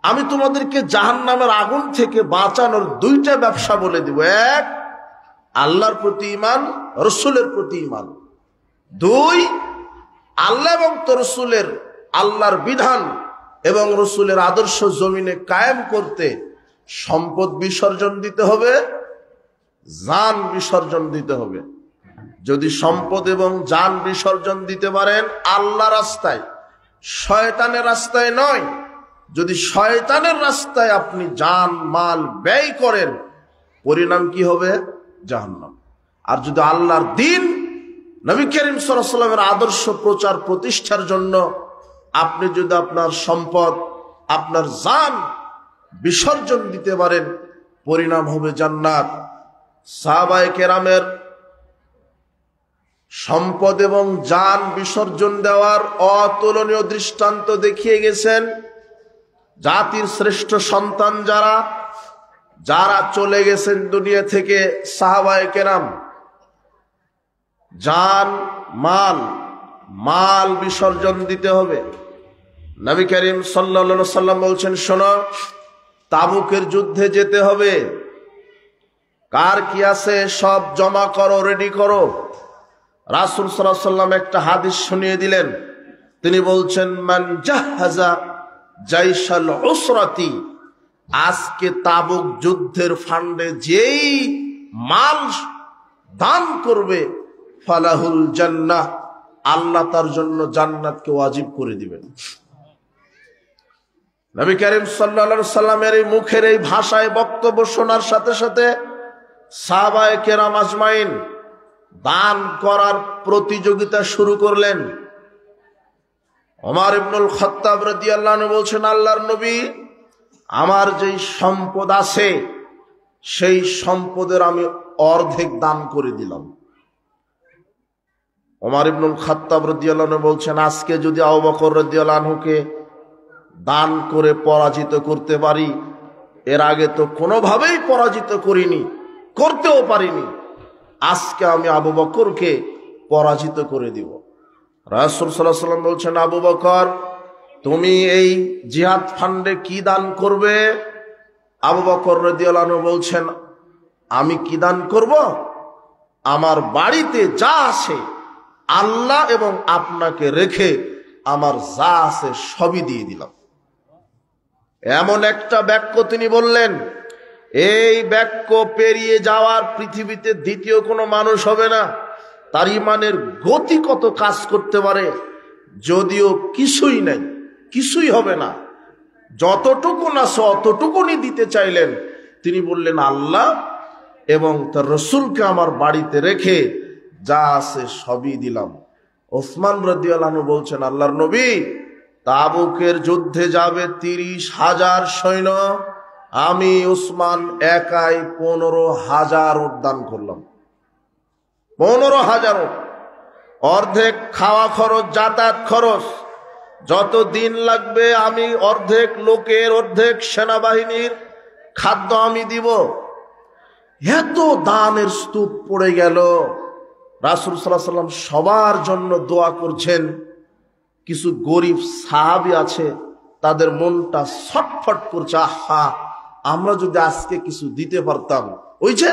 আমি তোমাদেরকে জাহান্নামের আগুন থেকে বাঁচানোর দুইটা ব্যবসা বলে দিব। এক, আল্লাহর প্রতি ঈমান, রাসূলের প্রতি ঈমান। দুই, আল্লাহ এবং রাসূলের, আল্লাহর বিধান এবং রাসূলের আদর্শ জমিনে কায়েম করতে সম্পদ বিসর্জন দিতে হবে, জান বিসর্জন দিতে হবে। যদি সম্পদ এবং জান বিসর্জন দিতে পারেন আল্লাহ রাস্তায়, শয়তানের রাস্তায় নয়, যদি শয়তানের রাস্তায় আপনি জান মাল ব্যয় করেন, পরিণাম কি হবে? জাহান্নাম। আর যদি আল্লাহর দ্বীন, নবী করিম সাল্লাল্লাহু আলাইহি ওয়াসাল্লামের আদর্শ প্রচার প্রতিষ্ঠার জন্য আপনি যদি আপনার সম্পদ, আপনার জান বিসর্জন দিতে পারেন, পরিণাম হবে জান্নাত। সাহাবায়ে কেরামের সম্পদ এবং জান বিসর্জন দেওয়ার অতুলনীয় দৃষ্টান্ত দেখিয়ে গেছেন। জাতির শ্রেষ্ঠ সন্তান যারা যারা চলে গেছেন দুনিয়া থেকে, সাহাবায়ে কেরাম, জান মাল বিসর্জন দিতে হবে। নবী করিম সাল্লাল্লাহু আলাইহি সাল্লাম বলছেন, শোনো, তাবুকের যুদ্ধে যেতে হবে, কার কি আছে সব জমা করো, রেডি করো। রাসূল সাল্লাল্লাহু আলাইহি সাল্লাম একটা হাদিস শুনিয়ে দিলেন। তিনি বলছেন, মান জাহাজা জাইশাল উসরাতি, আজকে তাবুক যুদ্ধের ফান্ডে যেই মাল দান করবে, ফালাহুল জান্নাহ, আল্লাহ তার জন্য জান্নাতকে ওয়াজিব করে দিবেন। নবী করিম সাল্লাল্লাহু আলাইহি সাল্লামের এই মুখের এই ভাষায় বক্তব্য শোনার সাথে সাথে সাহাবায়ে কেরাম আজমাইন দান করার প্রতিযোগিতা শুরু করলেন। ওমর ইবনুল খাত্তাব রাদিয়াল্লাহু আনহু বলছেন, আল্লাহর নবী, আমার যেই সম্পদ আছে সেই সম্পদের আমি অর্ধেক দান করে দিলাম। ওমর ইবনুল খাত্তাব রাদিয়াল্লাহু আনহু বলছেন, আজকে যদি আবু বকর রাদিয়াল্লাহু আনহুকে দান করে পরাজিত করতে পারি, এর আগে তো কোনোভাবেই পরাজিত করিনি, করতেও পারিনি, আজকে আমি আবু বকরকে পরাজিত করে দিব। রাসূল সাল্লাল্লাহু আলাইহি ওয়াসাল্লাম বলছেন, আবু বকর, তুমি এই জিহাদ ফান্ডে কি দান করবে? আবু বকর রাদিয়াল্লাহু আনহু বলছেন, আমি কি দান করব? আমার বাড়িতে যা আছে আল্লাহ এবং আপনাকে রেখে আমার যা আছে সবই দিয়ে দিলাম। এমন একটা বাক্য তিনি বললেন, এই বাক্য পেরিয়ে যাওয়ার পৃথিবীতে দ্বিতীয় কোনো মানুষ হবে না। তার ঈমানের গতি কত কাজ করতে পারে, যদিও কিছুই নাই, কিছুই হবে না, যতটুকু আছে অতটুকুনি দিতে চাইলেন। তিনি বললেন, আল্লাহ এবং তার রাসূলকে আমার বাড়িতে রেখে যা আছে সবই দিলাম। ওসমান রাদিয়াল্লাহু আনহু বলছেন, আল্লাহর নবী, তাবুকের যুদ্ধে যাবে 30,000 সৈন্য, আমি উসমান একাই 15,000 দান করলাম। 15,000, অর্ধেক খাওয়া খরচ, যাতায়াত খরচ, যত দিন লাগবে আমি অর্ধেক লোকের, অর্ধেক সেনাবাহিনীর খাদ্য আমি দিব। এত দানের স্তূপ পড়ে গেল। রাসূল সাল্লাল্লাহু আলাইহি ওয়াসাল্লাম সবার জন্য দোয়া করছেন। কিছু গরিব সাহাবী আছে, তাদের মনটা ছটফট করছে, আহা, আমরা যদি আজকে কিছু দিতে পারতাম। ওই যে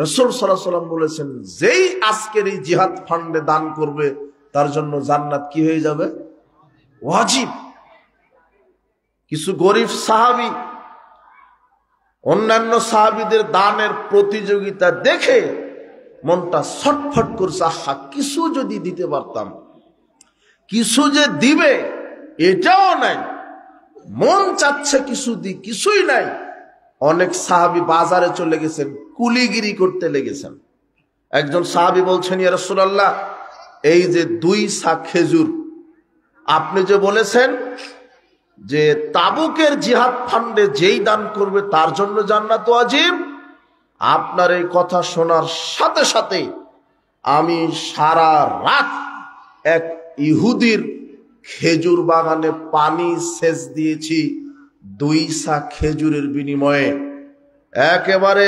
রাসূল সাল্লাল্লাহু আলাইহি ওয়াসাল্লাম বলেছেন, যেই আজকের এই জিহাদ ফান্ডে দান করবে তার জন্য জান্নাত কি হয়ে যাবে? ওয়াজিব। কিছু গরিব সাহাবী অন্যান্য সাহাবীদের দানের প্রতিযোগিতা দেখে মনটা ছটফট করছে, আহা, কিছু যদি দিতে পারতাম। কিছু যে দিবে এটাও নাই, মন চাচ্ছে কিছু দি, কিছুই নাই। অনেক সাহাবী বাজারে চলে গেছেন, কুলিগিরি করতে লেগেছেন। একজন সাহাবী বলছেন, ইয়া রাসূলুল্লাহ, এই যে 2 সা খেজুর আপনি যে বলেছেন যে তাবুকের জিহাদ ফান্ডে যেই দান করবে তার জন্য জান্নাত ওয়াজিব, আপনার এই কথা শোনার সাথে সাথে আমি সারা রাত এক ইহুদির খেজুর বাগানে পানি সেচ দিয়েছি 2 সা খেজুরের বিনিময়ে। একেবারে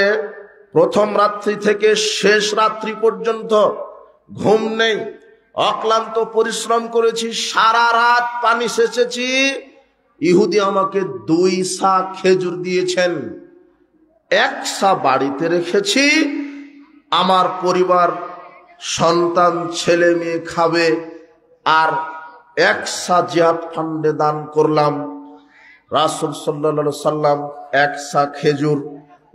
প্রথম রাত্রি থেকে শেষ রাত্রি পর্যন্ত ঘুম নেই, অক্লান্ত পরিশ্রম করেছি, সারা রাত পানি সেচেছি, ইহুদি আমাকে 2 সা খেজুর দিয়েছেন, 1 সা বাড়িতে রেখেছি, আমার পরিবার সন্তান ছেলে মেয়ে খাবে, আর 1 সা জিহাদ ফান্ডে দান করলাম। রাসূল সাল্লাল্লাহু আলাইহি সাল্লাম 1 সা খেজুর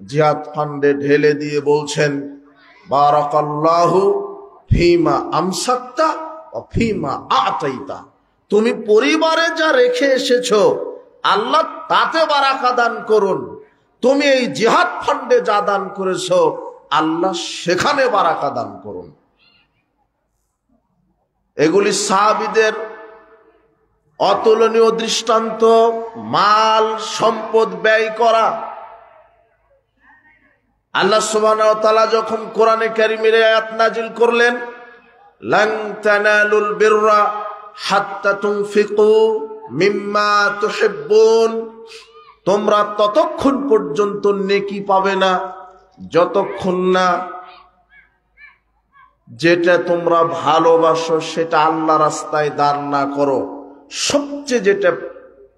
জিহাদ ফান্ডে ঢেলে দিয়ে বলছেন, বারাকাল্লাহু ফিমা আমসাকতা ওয়া ফিমা আতাইতা, তুমি পরিবারে যা রেখে এসেছো আল্লাহ তাতে বারাকা দান করুন, তুমি এই জিহাদ ফান্ডে যা দান করেছো আল্লাহ সেখানে বারাকা দান করুন। এগুলি সাহাবীদের অতুলনীয় দৃষ্টান্ত, মাল সম্পদ ব্যয় করা। আল্লাহ সুবহানাহু ওয়া তাআলা যখন কোরআনে কারীমের আয়াত নাজিল করলেন, লান তানালুল বিররা হাত্তা তুনফিকু মিম্মা তুহিব্বুন, তোমরা ততক্ষণ পর্যন্ত নেকি পাবে না যতক্ষণ না যেটা তোমরা ভালোবাসো সেটা আল্লাহ রাস্তায় দান না করো। সবচেয়ে যেটা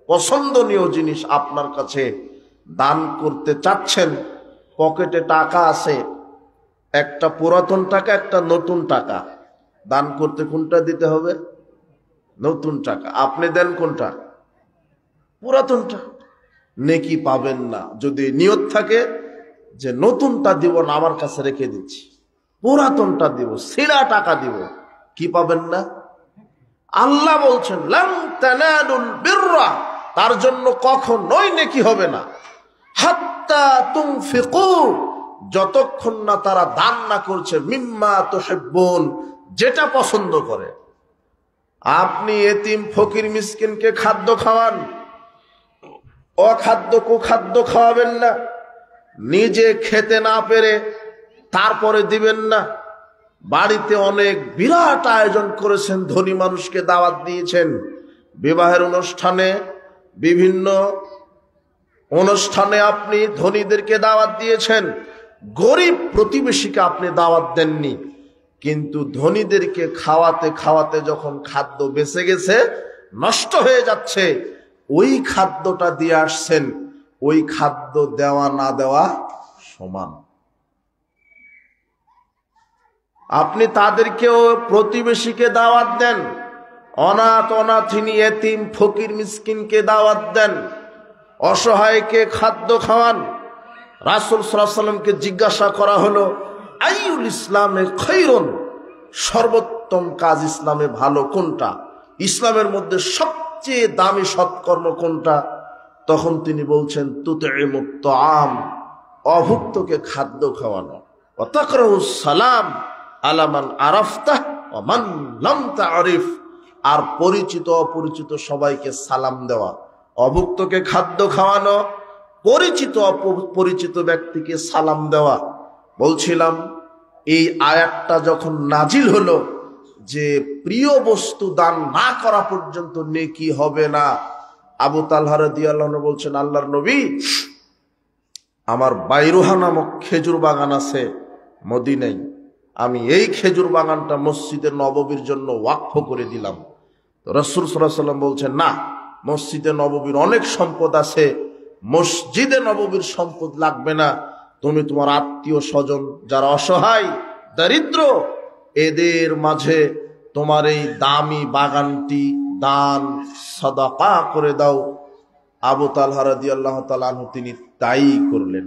পছন্দনীয় জিনিস আপনার কাছে দান করতে চাচ্ছেন, পকেটে টাকা আছে, একটা পুরাতন টাকা একটা নতুন টাকা, দান করতে কোনটা দিতে হবে? নতুন টাকা। আপনি দেন কোনটা? পুরাতনটা। নেকি পাবেন না যদি নিয়ত থাকে যে নতুনটা দিব না, আমার কাছে রেখে দিচ্ছি, পুরাতনটা দিব, ছিঁড়া টাকা দিব, কি পাবেন না? আল্লাহ বলছেন লান তানালুল বিররা, তার জন্য কখনোই নেকি হবে না, হাত্তা তুনফিকু, যতক্ষণ না তারা দান না করছে, মিম্মা তুহিব্বুন, যেটা পছন্দ করে। আপনি এতিম ফকির মিসকিনকে খাদ্য খাওয়ান, অখাদ্য কুখাদ্য খাওয়াবেন না, নিজে খেতে না পেরে তারপরে দিবেন না। বাড়িতে অনেক বিরাট আয়োজন করেছেন, ধনী মানুষকে দাওয়াত দিয়েছেন, বিবাহের অনুষ্ঠানে, বিভিন্ন অনুষ্ঠানে আপনি ধনীদেরকে দাওয়াত দিয়েছেন, গরিব প্রতিবেশীকে আপনি দাওয়াত দেননি। কিন্তু ধনীদেরকে খাওয়াতে খাওয়াতে যখন খাদ্য বেঁচে গেছে, নষ্ট হয়ে যাচ্ছে, ওই খাদ্যটা দিয়ে আসছেন, ওই খাদ্য দেওয়া না দেওয়া সমান। আপনি তাদেরকেও প্রতিবেশীকে দাওয়াত দেন, অনাথ অনাথিনী এতিম ফকির মিসকিনকে দাওয়াত দেন, অসহায়কে খাদ্য খাওয়ান। রাসূল সাল্লাল্লাহু আলাইহি ওয়াসাল্লামকে জিজ্ঞাসা করা হলো, আইয়ুল ইসলামে খায়রুন, সর্বোত্তম কাজ ইসলামে ভালো কোনটা, ইসলামের মধ্যে সবচেয়ে দামি সৎকর্ম কোনটা? তখন তিনি বলছেন, তুতঈমুত তাআম, অভুক্তকে খাদ্য খাওয়ানো, ওয়া তাকরাউস সালাম আলা মান আরাফতা ওয়া মান লাম তা'রিফ, আর পরিচিত অপরিচিত সবাইকে সালাম দেওয়া। অভুক্তকে খাদ্য খাওয়ানো, পরিচিত অপরিচিত ব্যক্তিকে সালাম দেওয়া। বলছিলাম এই আয়াতটা যখন নাজিল হলো যে প্রিয় বস্তু দান না করা পর্যন্ত নেকি হবে না, আবু তালহা রাদিয়াল্লাহু আনহু বলছেন, আল্লাহর নবী, আমার বাইরুহা নামক খেজুর বাগান আছে মদিনায়, আমি এই খেজুর বাগানটা মসজিদে নববীর জন্য ওয়াকফ করে দিলাম। তো রাসূল সাল্লাল্লাহু আলাইহি ওয়াসাল্লাম বলছেন, না, মসজিদে নববীর অনেক সম্পদ আছে, মসজিদে নববীর সম্পদ লাগবে না, তুমি তোমার আত্মীয় স্বজন যারা অসহায় দরিদ্র এদের মাঝে তোমার এই দামি বাগানটি দান সাদাকা করে দাও। আবু তালহা রাদিয়াল্লাহু তাআলা আনহু তিনি তাই করলেন।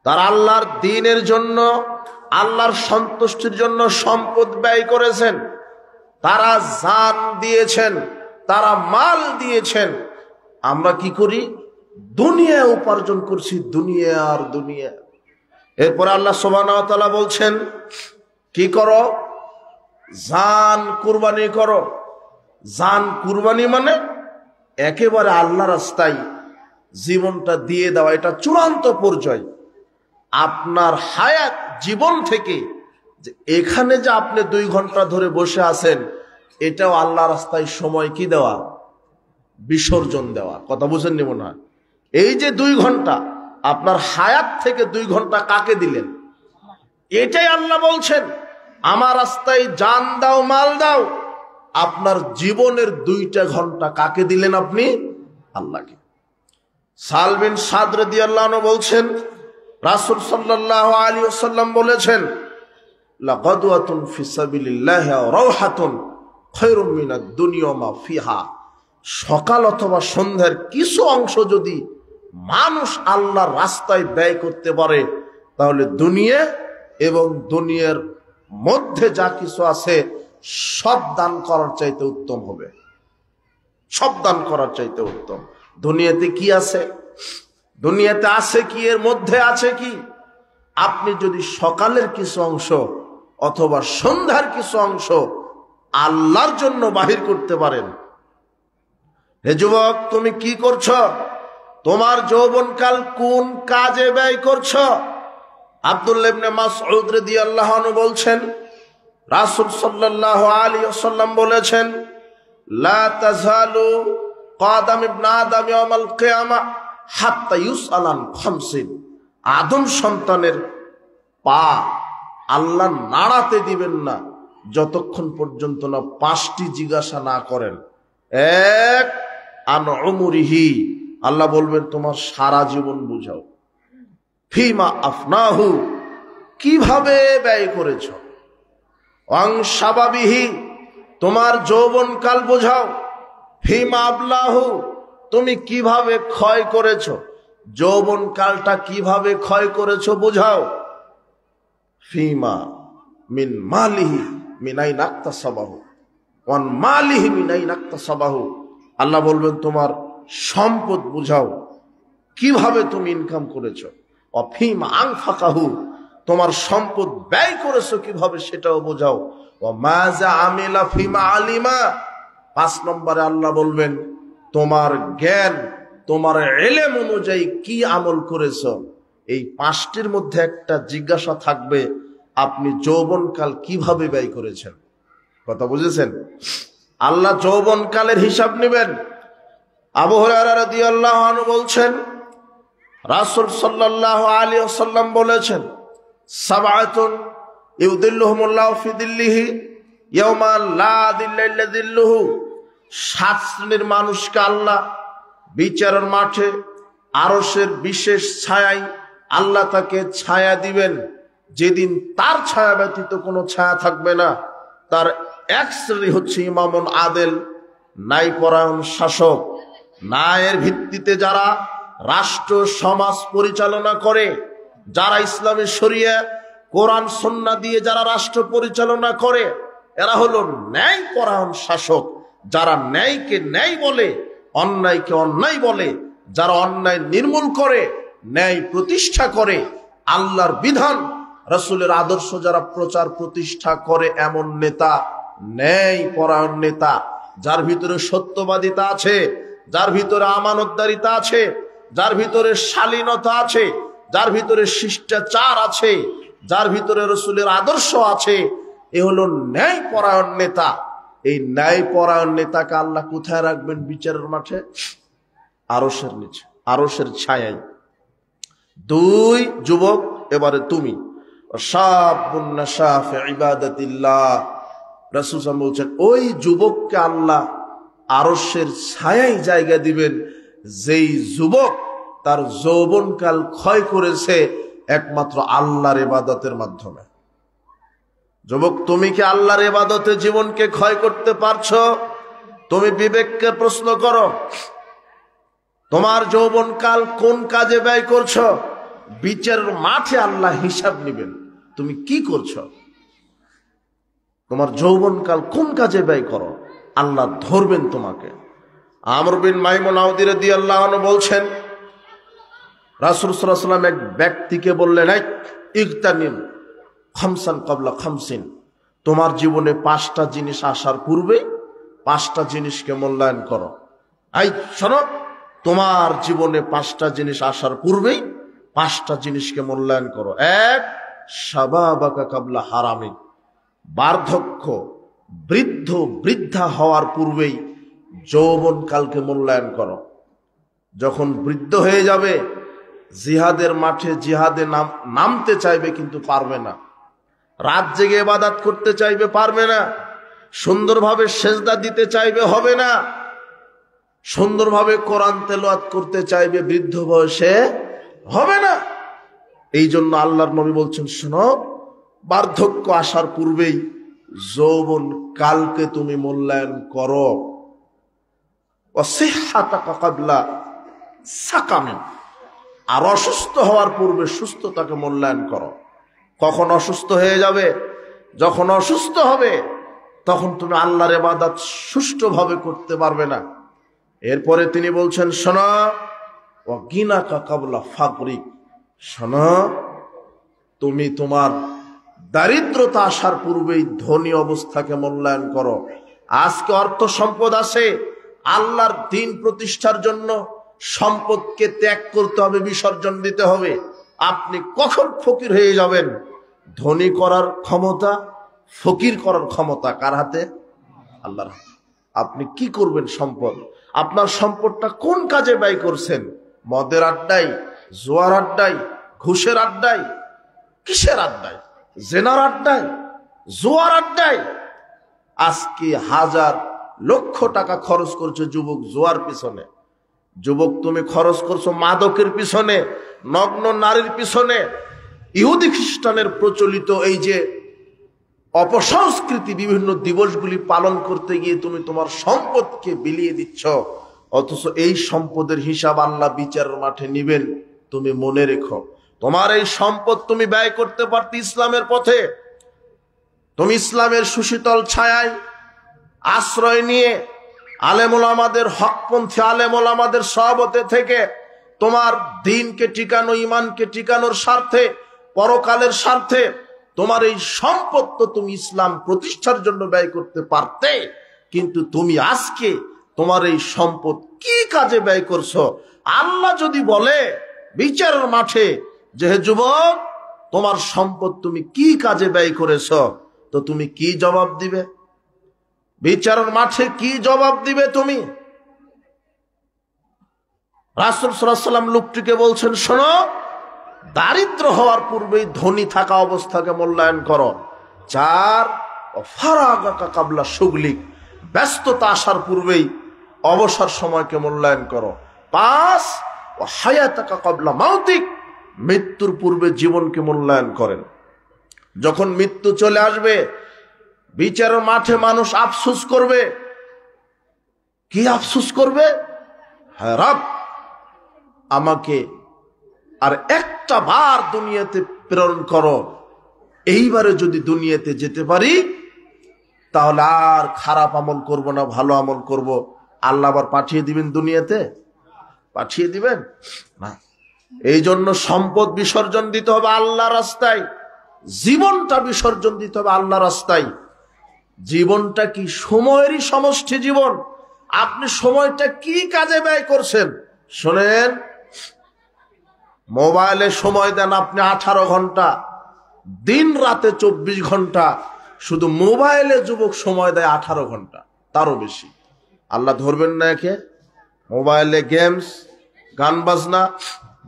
তারা আল্লাহর দ্বীনের জন্য, আল্লাহর সন্তুষ্টির জন্য সম্পদ ব্যয় করেছেন, তারা জান দিয়েছেন, তারা মাল দিয়েছেন। আমরা কি করি? দুনিয়া উপার্জন করছি, দুনিয়া আর দুনিয়া। এরপর আল্লাহ সুবহানাহু ওয়া তাআলা বলছেন, কি করো? জান কুরবানি করো। জান কুরবানি মানে একেবারে আল্লাহ রাস্তায় জীবনটা দিয়ে দেওয়া, এটা চূড়ান্ত পর্যায়। আপনার হায়াত জীবন থেকে যে এখানে যে আপনি 2 ঘন্টা ধরে বসে আছেন, এটাও আল্লাহ রাস্তায় সময় কি দেওয়া? বিসর্জন দেওয়া। কথা বুঝেননি মনে হয়? এই যে 2 ঘন্টা আপনার হায়াত থেকে 2 ঘন্টা কাকে দিলেন? এটাই আল্লাহ বলছেন, আমার রাস্তায় জান দাও, মাল দাও। আপনার জীবনের 2টা ঘন্টা কাকে দিলেন? আপনি আল্লাহকে। সাল বিন সাদ রাদিয়াল্লাহু আনহু বলছেন, রাসূল সাল্লাল্লাহু আলাইহি ওয়াসাল্লাম বলেছেন, লাগাদওয়াতুন ফি সাবিলিল্লাহি ওয়া রাওহাতুন খায়রুম মিনাদ দুনিয়া ওয়া মা ফিহা। সকাল অথবা সন্ধ্যার কিছু অংশ যদি মানুষ আল্লাহর রাস্তায় ব্যয় করতে পারে, তাহলে দুনিয়া এবং দুনিয়ার মধ্যে যা কিছু আছে সব দান করার চাইতে উত্তম হবে। সব দান করার চাইতে উত্তম। দুনিয়াতে কি আছে? দুনিয়াতে আছে কি? এর মধ্যে আছে কি? আপনি যদি সকালের কিছু অংশ অথবা সন্ধ্যার কিছু অংশ আল্লাহর জন্য বাহির করতে পারেন। হে যুবক, তুমি কি করছো? তোমার যৌবনকাল কোন কাজে ব্যয় করছো? আব্দুল্লাহ ইবনে মাসউদ রাদিয়াল্লাহু আনহু বলছেন, রাসূল সাল্লাল্লাহু আলাইহি ওয়াসাল্লাম বলেছেন, লা তাযালু কাদাম ইবনে আদম ইয়াউমাল কিয়ামাহ হাত্তা ইউসআলান খামসিন। আদম সন্তানের পা আল্লাহ নাড়াতে দিবেন না যতক্ষণ পর্যন্ত না 5টি জিজ্ঞাসা না করেন। এক, আন উমরিহি, আল্লাহ বলবেন তোমার সারা জীবন বুঝাও। ফিমা আফনাহু, কিভাবে ব্যয় করেছ। ওয়াং শাবাবিহি, তোমার যৌবনকাল বোঝাও। ফিমা আবলাহু, তুমি কিভাবে ক্ষয় করেছ, যৌবনকালটা কিভাবে ক্ষয় করেছ বোঝাও। ফিমা মিন মালিহি মিনাই নাক্তাসাবাহু ওয়ান মালিহি মিনাই নাক্তাসাবাহু, আল্লাহ বলবেন তোমার সম্পদ বুঝাও, কিভাবে তুমি ইনকাম করেছো। অফিমা আনফাকাহু, তোমার সম্পদ ব্যয় করেছো কিভাবে সেটাও বোঝাও। ও মাজা আমিলা ফিমা আলিমা, 5 নম্বরে আল্লাহ বলবেন তোমার জ্ঞান, তোমার ইলম অনুযায়ী কি আমল করেছো। এই 5টির মধ্যে একটা জিজ্ঞাসা থাকবে, আপনি যৌবনকাল কিভাবে ব্যয় করেছেন। কথা বুঝেছেন? আল্লাহ যৌবনকালের হিসাব নেবেন। আবু হুরায়রা রাদিয়াল্লাহু আনহু বলছেন, রাসূল সাল্লাল্লাহু আলাইহি ওয়াসাল্লাম বলেছেন, সাবআতুন ইউদিল্লুহুমুল্লাহু ফি দিল্লিহি ইয়াওমা লা দিল্লা ইল্লা দিল্লুহু। 7 শ্রেণীর মানুষকে আল্লাহ বিচারের মাঠে আরশের বিশেষ ছায়ায় আল্লাহ তাকে ছায়া দিবেন, যেদিন তার ছায়া ব্যতীত কোনো ছায়া থাকবে না। তার এক শ্রেণী হচ্ছে ইমামুন আদেল, ন্যায়পরায়ণ শাসক। ন্যায়ের ভিত্তিতে যারা রাষ্ট্র সমাজ পরিচালনা করে, যারা ইসলামী শরিয়া কোরআন সুন্নাহ দিয়ে যারা রাষ্ট্র পরিচালনা করে, এরা হলো ন্যায়পরায়ণ শাসক। যারা ন্যায়কে ন্যায় বলে, অন্যায়কে অন্যায় বলে, যারা অন্যায় নির্মূল করে, ন্যায় প্রতিষ্ঠা করে, আল্লাহর বিধান রাসূলের আদর্শ যারা প্রচার প্রতিষ্ঠা করে, এমন নেতা ন্যায়পরায়ণ নেতা, যার ভিতরে সত্যবাদিতা আছে, যার ভিতরে আমানতদারিতা আছে, যার ভিতরে শালীনতা আছে, যার ভিতরে শিষ্টাচার আছে, যার ভিতরে রাসূলের আদর্শ আছে, এ হলো ন্যায়পরায়ণ নেতা। এই ন্যায়পরায়ণ নেতাকে আল্লাহ কোথায় রাখবেন বিচারের মাঠে? আরশের নিচে, আরশের ছায়ায়। 2 যুবক, এবারে তুমি শাবুন নাশা ফি ইবাদাতিল্লাহ, রাসূল সাল্লাল্লাহু আলাইহি ওয়াসাল্লাম বলছেন ওই যুবককে আল্লাহ আরশের ছায়ায় জায়গা দিবেন, যেই যুবক তার যৌবনকাল ক্ষয় করেছে একমাত্র আল্লাহর ইবাদতের মাধ্যমে। যুবক, তুমি কি আল্লাহর ইবাদতে জীবনকে ক্ষয় করতে পারছো? তুমি বিবেককে প্রশ্ন করো, তোমার যৌবনকাল কোন কাজে ব্যয় করছো? বিচারের মাঠে আল্লাহ হিসাব নেবেন, তুমি কি করছো। তোমার যৌবনকাল কোন কাজে ব্যয় করো, আল্লাহ ধরবেন তোমাকে। আমর বিন মাইমুন আউদি রাদিয়াল্লাহু আনহু বলছেন, রাসূল সাল্লাল্লাহু আলাইহি ওয়াসাল্লাম এক ব্যক্তিকে বললেন, ইগতানিম খামসান ক্বাবলা খামসিন, তোমার জীবনে 5টা জিনিস আসার পূর্বে 5টা জিনিসকে মূল্যায়ন করো। এই শোনো, তোমার জীবনে 5টা জিনিস আসার পূর্বেই 5টা জিনিসকে মূল্যায়ন করো। 1, শাবাবাকা ক্বাবলা হারামিক, বার্ধক্য, বৃদ্ধা হওয়ার পূর্বেই যৌবনকালকে মূল্যায়ন করো। যখন বৃদ্ধ হয়ে যাবে, জিহাদের মাঠে জিহাদে নামতে চাইবে কিন্তু পারবে না, রাত জেগে ইবাদত করতে চাইবে পারবে না, সুন্দরভাবে সেজদা দিতে চাইবে, হবে না। সুন্দরভাবে কোরআন তেলাওয়াত করতে চাইবে, বৃদ্ধ বয়সে হবে না। এই জন্য আল্লাহর নবী বলছেন, শোনো, বার্ধক্য আসার পূর্বেই যৌবন কালকে তুমি মূল্যায়ন করো। ওয়াসিহহাতাকা ক্বাবলা সাকামিন, আর অসুস্থ হওয়ার পূর্বে সুস্থতাকে মূল্যায়ন করো। কখন অসুস্থ হয়ে যাবে? যখন অসুস্থ হবে তখন তুমি আল্লাহর ইবাদত সুষ্ঠুভাবে করতে পারবে না। এরপরে তিনি বলছেন, শোনো, ওয়াগিনাকা ক্বাবলা ফাকরিক, শোনো, তুমি তোমার দারিদ্রতা আসার পূর্বেই ধনী অবস্থাকে মূল্যায়ন করো। আজকে অর্থ সম্পদ আছে, আল্লাহর দ্বীন প্রতিষ্ঠার জন্য সম্পদকে ত্যাগ করতে হবে, বিসর্জন দিতে হবে। আপনি কখন ফকির হয়ে যাবেন? ধনী করার ক্ষমতা, ফকির করার ক্ষমতা কার হাতে? আল্লাহর হাতে। আপনি কি করবেন সম্পদ? আপনার সম্পদটা কোন কাজে ব্যয় করছেন? মদের আড্ডায়, জোয়ার আড্ডায়, ঘুষের আড্ডায়, কিসের আড্ডায়? জেনার আড্ডায়, জোয়ার আড্ডায়। আজকে হাজার লক্ষ টাকা খরচ করছে যুবক জোয়ার পিছনে। যুবক, তুমি খরচ করছো মাদকের পিছনে, নগ্ন নারীর পিছনে, ইহুদি খ্রিস্টানের প্রচলিত এই যে অপসংস্কৃতি, বিভিন্ন দিবসগুলি পালন করতে গিয়ে তুমি তোমার সম্পদকে বিলিয়ে দিচ্ছ। অথচ এই সম্পদের হিসাব আল্লাহ বিচারের মাঠে নিবেন। তুমি মনে রেখো, তোমার এই সম্পদ তুমি ব্যয় করতে পারতে ইসলামের পথে। তুমি ইসলামের সুশীতল ছায়ায় আশ্রয় নিয়ে আলেম ওলামাদের, হকপন্থী আলেম ওলামাদের সহবতে থেকে তোমার দ্বীনকে টিকানো, ঈমানকে টিকানোর স্বার্থে, পরকালের স্বার্থে তোমার এই সম্পদ তো তুমি ইসলাম প্রতিষ্ঠার জন্য ব্যয় করতে পারতে। কিন্তু তুমি আজকে তোমার এই সম্পদ কি কাজে ব্যয় করছো? আল্লাহ যদি বলে বিচারের মাঠে যে, হে যুবক, তোমার সম্পদ তুমি কি কাজে ব্যয় করেছো, তো তুমি কি জবাব দিবে? বিচারের মাঠে কি জবাব দিবে তুমি? রাসূল সাল্লাল্লাহু আলাইহি ওয়াসাল্লাম লোকটিকে বলছেন, শোনো, দারিদ্র হওয়ার পূর্বেই ধনী থাকা অবস্থাকে মূল্যায়ন করো। 4, ফারাগাকা ক্বাবলা শুগলিক, ব্যস্ততা আসার পূর্বেই অবসর সময়কে মূল্যায়ন করো। 5, হায়াতাকা ক্বাবলা মাউতিক, মৃত্যুর পূর্বে জীবনকে মূল্যায়ন করেন। যখন মৃত্যু চলে আসবে, বিচারের মাঠে মানুষ আফসোস করবে। কি আফসোস করবে? হ্যাঁ রব, আমাকে আর একটা বার দুনিয়াতে প্রেরণ করো। এইবারে যদি দুনিয়াতে যেতে পারি তাহলে আর খারাপ আমল করব না, ভালো আমল করব। আল্লাহ আবার পাঠিয়ে দিবেন দুনিয়াতে? পাঠিয়ে দিবেন না। এই জন্য সম্পদ বিসর্জন দিতে হবে আল্লাহর রাস্তায়, জীবনটা বিসর্জন দিতে হবে আল্লাহর রাস্তায়। জীবনটা কি? সময়েরই সমষ্টি জীবন। আপনি সময়টা কি কাজে ব্যয় করছেন? শোনেন, মোবাইলে সময় দেন আপনি 18 ঘন্টা, দিন রাতে 24 ঘন্টা। শুধু মোবাইলে যুবক সময় দেয় 18 ঘন্টা, তারও বেশি। আল্লাহ ধরবেন না একে? মোবাইলে গেমস, গান বাজনা,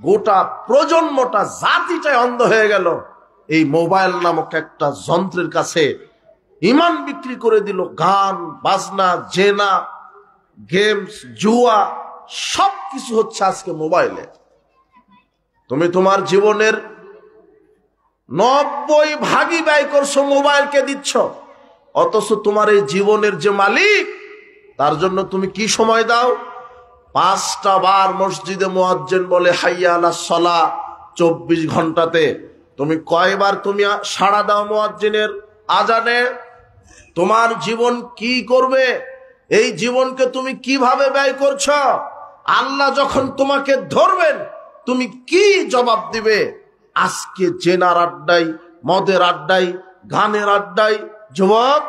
গোটা প্রজন্মটা, জাতিটাই অন্ধ হয়ে গেল এই মোবাইল নামক একটা যন্ত্রের কাছে। ইমান বিক্রি করে দিল। গান বাজনা, জেনা, গেমস, জুয়া, সবকিছু হচ্ছে আজকে মোবাইলে। তুমি তোমার জীবনের 90% ব্যয় করছো মোবাইলকে দিচ্ছ। অথচ তোমার এই জীবনের যে মালিক, তার জন্য তুমি কি সময় দাও? 5টা বার মসজিদে মুয়াজ্জিন বলে হাইয়া আলাস সালাহ 24 ঘন্টাতে। তুমি কয়বার তুমি সাড়া দাও মুয়াজ্জিনের আজানে? তোমার জীবন কি করবে? এই জীবনকে তুমি কিভাবে ব্যয় করছো? আল্লাহ যখন তোমাকে ধরবেন তুমি কি জবাব দিবে? আজকে জেনার আড্ডায়, মদের আড্ডায়, গানের আড্ডায়। যুবক,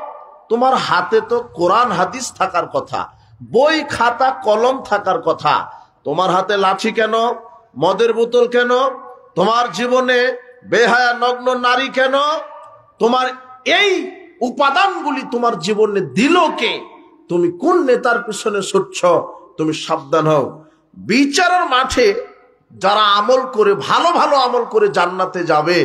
তোমার হাতে তো কোরআন হাদিস থাকার কথা, বই খাতা কলম থাকার কথা। তোমার হাতে লাঠি কেন? মদের বোতল কেন? তোমার জীবনে বেহায়া নগ্ন নারী কেন? তোমার এই উপাদানগুলি তোমার জীবনে দিল কে? তুমি কোন নেতার পিছনে ছুটছ? তুমি সাবধান হও। বিচারের মাঠে যারা আমল করে, ভালো ভালো আমল করে জান্নাতে যাবে,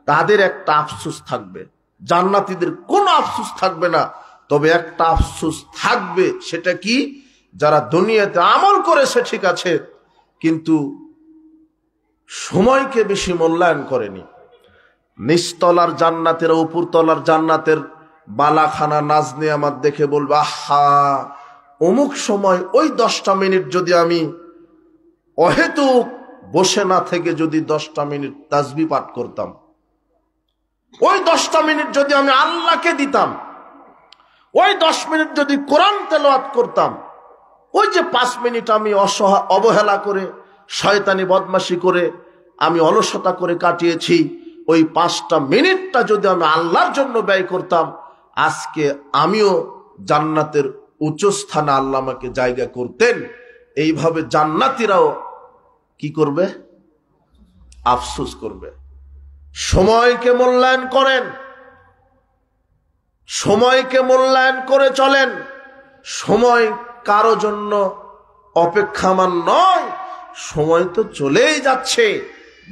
তাদের একটা আফসোস থাকবে। জান্নাতীদের কোনো আফসোস থাকবে না। তবে একটা আফসোস থাকবে, সেটা কি? যারা দুনিয়াতে আমল করেছে ঠিক আছে, কিন্তু সময়কে বেশি মূল্যায়ন করেনি। নিচতলার জান্নাতের উপরতলার জান্নাতের বালাখানা নাজ নিয়ামত দেখে বলবে, আহা, অমুক সময় ওই 10টা মিনিট যদি আমি অহেতুক বসে না থেকে যদি 10টা মিনিট তাসবিহ পাঠ করতাম, ওই 10টা মিনিট যদি আমি আল্লাহকে দিতাম, ওই 10 মিনিট যদি কোরআন তেলাওয়াত করতাম, ওই যে 5 মিনিট আমি অবহেলা করে শয়তানি বদমাশি করে আমি অলসতা করে কাটিয়েছি, ওই 5টা মিনিটটা যদি আমি আল্লাহর জন্য ব্যয় করতাম, আজকে আমিও জান্নাতের উচ্চ স্থানে আল্লাহ আমাকে জায়গা করতেন। এইভাবে জান্নাতীরাও কি করবে? আফসোস করবে। সময়কে মূল্যায়ন করেন, সময়কে মূল্যায়ন করে চলেন। সময় কারো জন্য অপেক্ষামান নয়, সময় তো চলেই যাচ্ছে।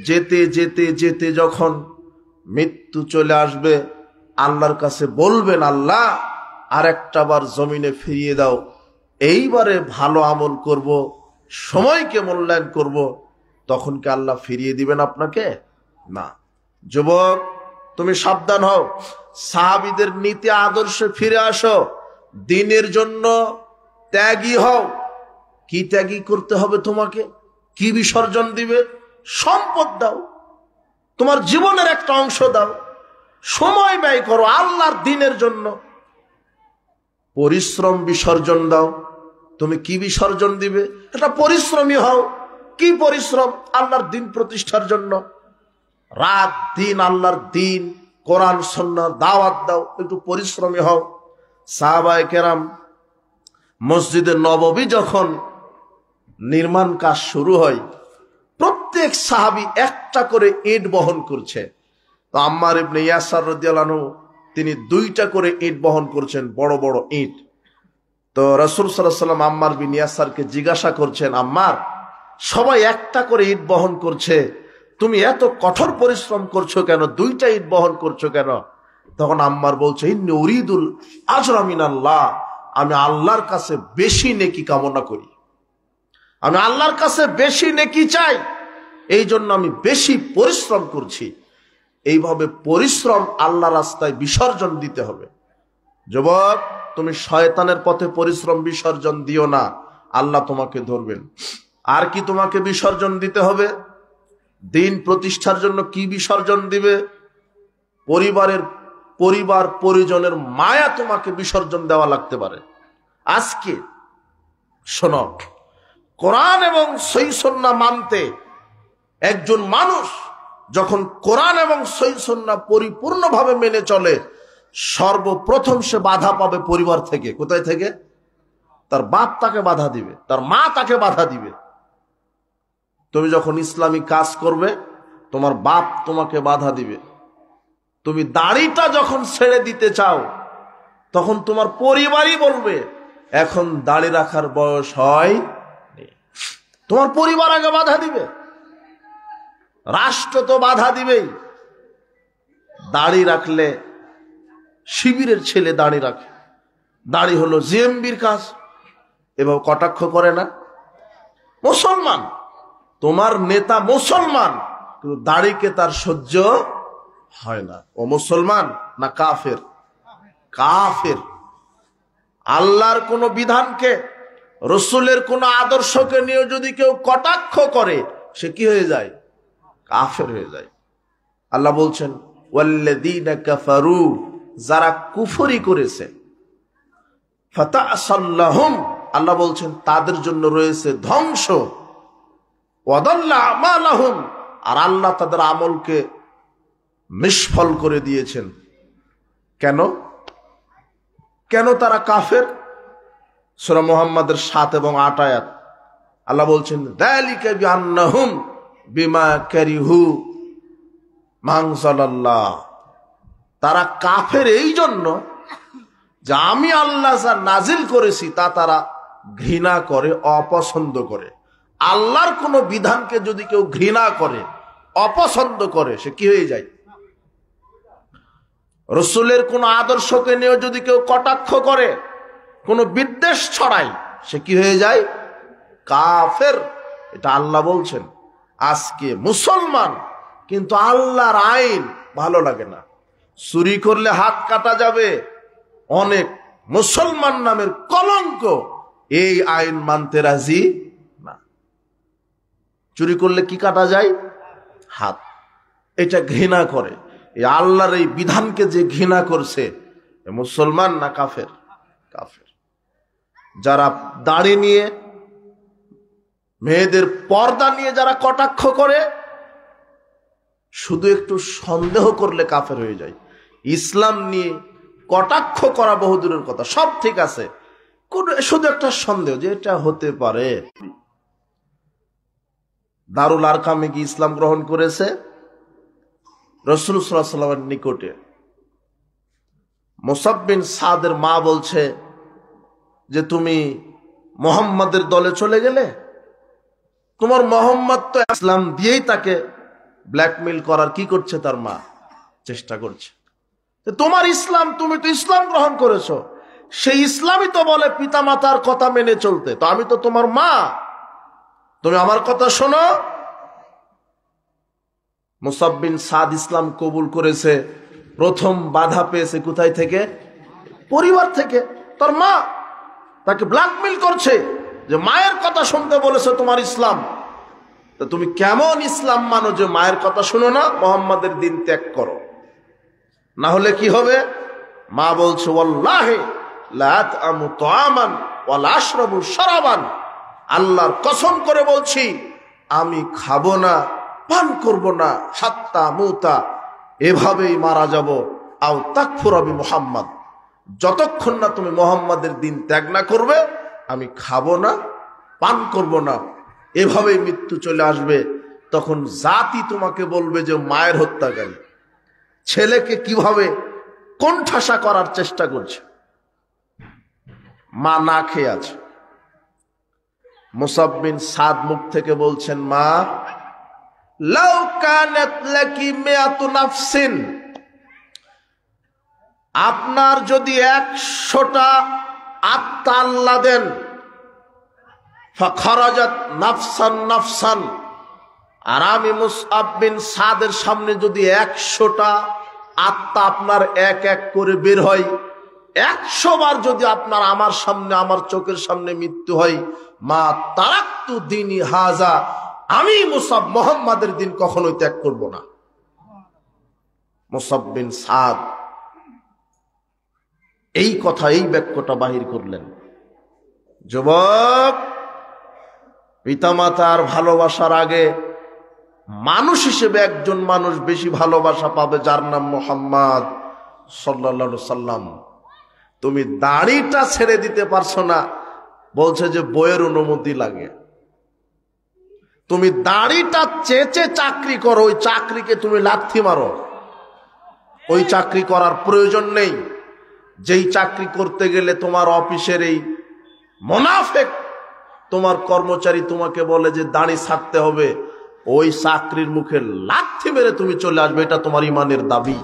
যেতে যেতে যেতে যখন মৃত্যু চলে আসবে, আল্লাহর কাছে বলবেন, আল্লাহ আর একটা বার জমিনে ফিরিয়ে দাও, এইবারে ভালো আমল করব, সময়কে মূল্যায়ন করব। তখন কি আল্লাহ ফিরিয়ে দিবেন আপনাকে? না। যুবক, তুমি সাবধান হও, সাহাবীদের নীতি আদর্শে ফিরে আসো, দ্বীনের জন্য ত্যাগী হও। কি ত্যাগী করতে হবে তোমাকে? কি বিসর্জন দিবে? সম্পদ দাও, তোমার জীবনের একটা অংশ দাও, সময় ব্যয় করো আল্লাহর দ্বীনের জন্য। পরিশ্রম বিসর্জন দাও। তুমি কি বিসর্জন দিবে? এটা পরিশ্রমী হও। কি পরিশ্রম? আল্লাহর দ্বীন প্রতিষ্ঠার জন্য রাত দিন আল্লাহর দ্বীন, কোরআন সুন্নাহ দাওয়াত দাও, একটু পরিশ্রমী হও। সাহাবায়ে কেরাম মসজিদে নববী যখন নির্মাণ কাজ শুরু হয়, প্রত্যেক সাহাবী একটা করে ইট বহন করছে। তো আম্মার ইবনে ইয়াসার রাদিয়াল্লাহু আনহু তিনি 2টা করে ইট বহন করছেন, বড় বড় ইট। তো রাসূল সাল্লাল্লাহু আলাইহি ওয়াসাল্লাম আম্মার বিন ইয়াসারকে জিজ্ঞাসা করছেন, আম্মার, সবাই একটা করে ইট বহন করছে, তুমি এত কঠোর পরিশ্রম করছো কেন? 2টা ইট বহন করছো কেন? তখন আম্মার বলছে, ইন্নী উরিদুল আজরা মিনাল্লাহ, আমি আল্লাহর কাছে বেশি নেকি কামনা করি, আমি আল্লাহর কাছে বেশি নেকি চাই, এই জন্য আমি বেশি পরিশ্রম করছি। এইভাবে পরিশ্রম আল্লাহ রাস্তায় বিসর্জন দিতে হবে। যুবক, তুমি শয়তানের পথে পরিশ্রম বিসর্জন দিও না, আল্লাহ তোমাকে ধরবেন। আর কি তোমাকে বিসর্জন দিতে হবে? দ্বীন প্রতিষ্ঠার জন্য কি বিসর্জন দিবে? পরিবার পরিজনের মায়া তোমাকে বিসর্জন দেওয়া লাগতে পারে। আজকে শোনো, কোরআন এবং সহিহ সুন্নাহ মানতে একজন মানুষ যখন কোরআন এবং সহিহ সুন্নাহ পরিপূর্ণভাবে মেনে চলে, সর্বপ্রথম সে বাধা পাবে পরিবার থেকে। কোথায় থেকে? তার বাপ তাকে বাধা দিবে, তার মা তাকে বাধা দিবে। তুমি যখন ইসলামী কাজ করবে, তোমার বাপ তোমাকে বাধা দিবে। তুমি দাড়িটা যখন ছেড়ে দিতে চাও, তখন তোমার পরিবারই বলবে এখন দাড়ি রাখার বয়স হয়। তোমার পরিবার আগে বাধা দিবে, রাষ্ট্র তো বাধা দিবেই। দাড়ি রাখলে, শিবিরের ছেলে দাড়ি রাখে, দাড়ি হলো জিএমবির কাজ, এভাবে কটাক্ষ করে না। মুসলমান, তোমার নেতা মুসলমান, কিন্তু দাড়িকে তার সহ্য হয় না। ও মুসলমান না কাফের? কাফের। আল্লাহর কোন বিধানকে, রসুলের কোন আদর্শকে নিয়ে যদি কেউ কটাক্ষ করে, সে কি হয়ে যায়? কাফের হয়ে যায়। আল্লাহ বলছেন, ওয়াল্লাযীনা কাফারু, যারা কুফরি করেছে, ফাতাসাল্লাহুম, আল্লাহ বলছেন তাদের জন্য রয়েছে ধ্বংস। ওয়াদাল্লা আমালাহুম, আর আল্লাহ তাদের আমলকে নিষ্ফল করে দিয়েছেন। কেন? কেন তারা কাফের? সূরা মুহাম্মাদের 7 এবং 8 আয়াত আল্লাহ বলছেন, যালিকা বিআন্নাহুম বিমা কারিহু মানজালাল্লাহ, তারা কাফের এই জন্য যে আমি আল্লাহ যা নাজিল করেছি তা তারা ঘৃণা করে, অপছন্দ করে। আল্লাহর কোন বিধানকে যদি কেউ ঘৃণা করে, অপছন্দ করে, সে কি হয়ে যায়? রসুলের কোন আদর্শকে নিয়ে যদি কেউ কটাক্ষ করে, কোন বিদ্বেষ ছড়ায়, সে কি হয়ে যায়? কাফের। এটা আল্লাহ বলছেন। আজকে মুসলমান কিন্তু আল্লাহর আইন ভালো লাগে না। চুরি করলে হাত কাটা যাবে, অনেক মুসলমান নামের কলঙ্ক এই আইন মানতে রাজি না। চুরি করলে কি কাটা যায়? হাত। এটা ঘৃণা করে। এই আল্লাহর এই বিধানকে যে ঘৃণা করছে, মুসলমান না কাফের? কাফের। যারা দাড়ি নিয়ে, মেয়েদের পর্দা নিয়ে যারা কটাক্ষ করে, শুধু একটু সন্দেহ করলে কাফের হয়ে যায়। ইসলাম নিয়ে কটাক্ষ করা বহুদূরের কথা, সব ঠিক আছে, শুধু একটা সন্দেহ যে এটা হতে পারে। দারুল আরকামে কি ইসলাম গ্রহণ করেছে? রাসূল সাল্লাল্লাহু আলাইহি ওয়াসাল্লামের নিকটে মুসাব বিন সাদের মা বলছে যে তুমি মুহাম্মাদের দলে চলে গেলে, তোমার মুহাম্মদ তো ইসলাম দিয়েই তাকে ব্ল্যাকমেইল করার কি করছে, তার মা চেষ্টা করছে। তোমার ইসলাম, তুমি তো ইসলাম গ্রহণ করেছো, সেই ইসলামই তো বলে পিতামাতার কথা মেনে চলতে, তো আমি তো তোমার মা, তুমি আমার কথা শোনো। মুসাব বিন সাদ ইসলাম কবুল করেছে, প্রথম বাধা পেয়েছে কোথায় থেকে? পরিবার থেকে। তার মা তাকে ব্ল্যাকমেইল করছে যে মায়ের কথা শুনতে বলেছে তোমার ইসলাম, তো তুমি কেমন ইসলাম মানো যে মায়ের কথা শুনো না, মুহাম্মাদের দিন ত্যাগ করো, না হলে কি হবে? মা বলছে ওয়াল্লাহি লা আতআমু তুআমান ওয়া লা আশরাবু শারাবান, আল্লাহর কসম করে বলছি আমি খাবো না, পান করব না, হাত্তা মুতা, এভাবেই মারা যাব, আও তাকফুরা বি মুহাম্মদ, যতক্ষণ না তুমি মুহাম্মাদের দিন ত্যাগ না করবে আমি খাবো না, পান করব না, এভাবেই মৃত্যু চলে আসবে। তখন জাতি তোমাকে বলবে যে মায়ের হত্যাকারী। ছেলেকে কিভাবে কোণঠাসা করার চেষ্টা করছে, মা না খেয়ে আছে। মুসাব বিন সাদ মুখ থেকে বলছেন, মা লাউ কানাত লাকি মিয়াতু নাফসিন, আপনার যদি 100টা আত্মা আল্লাহ দেন, ফাখারাজাত নাফসান নাফসান, আর আমি মুসআব বিন সাদের সামনে যদি 100টা আত্মা আপনার এক এক করে বের হয়, 100 বার যদি আপনার আমার সামনে, আমার চোখের সামনে মৃত্যু হয়, মা তারাক্তু দীনি হাজা, আমি মুসাব মুহাম্মাদের দিন কখনোই ত্যাগ করব না। মুসাব বিন সাদ এই কথা, এই বাক্যটা বাহির করলেন। যুবক, পিতামাতার ভালোবাসার আগে মানুষ হিসেবে একজন মানুষ বেশি ভালোবাসা পাবে, যার নাম মুহাম্মদ সাল্লাল্লাহু আলাইহি সাল্লাম। তুমি দাড়িটা ছেড়ে দিতে পারছো না, বলছে যে বইয়ের অনুমতি লাগে। তুমি দাড়িটা চেঁচে চাকরি করো, ওই চাকরিকে তুমি লাথি মারো, ওই চাকরি করার প্রয়োজন নেই। যেই চাকরি করতে গেলে তোমার অফিসের এই মুনাফিক তোমার কর্মচারী তোমাকে বলে যে দাড়ি ছাড়তে হবে, ওই চাকরির মুখে লাথি মেরে তুমি চলে আসবে, এটা তোমার ইমানের দাবি।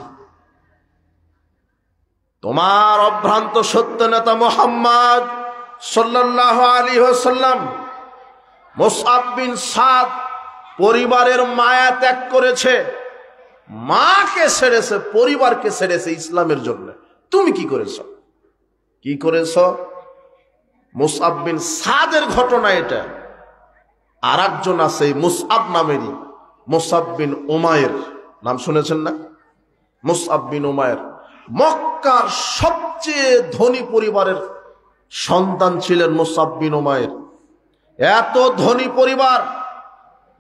তোমার অভ্রান্ত সত্য নেতা মুহাম্মদ সাল্লাল্লাহু আলাইহি ওয়াসাল্লাম মুসআব বিন সাদ পরিবারের মায়া ত্যাগ করেছে, মাকে ছেড়েছে, পরিবারকে ছেড়েছে ইসলামের জন্য। তুমি কি করেছো? কি করেছো? মুসআব বিন সাদের ঘটনা এটা। আর একজন আছে মুসআব নামেরই, মুসআব বিন উমাইর, নাম শুনেছেন না? মুসআব বিন উমাইর মক্কার সবচেয়ে ধনী পরিবারের সন্তান ছিলেন মুসআব বিন উমাইর। এত ধনী পরিবার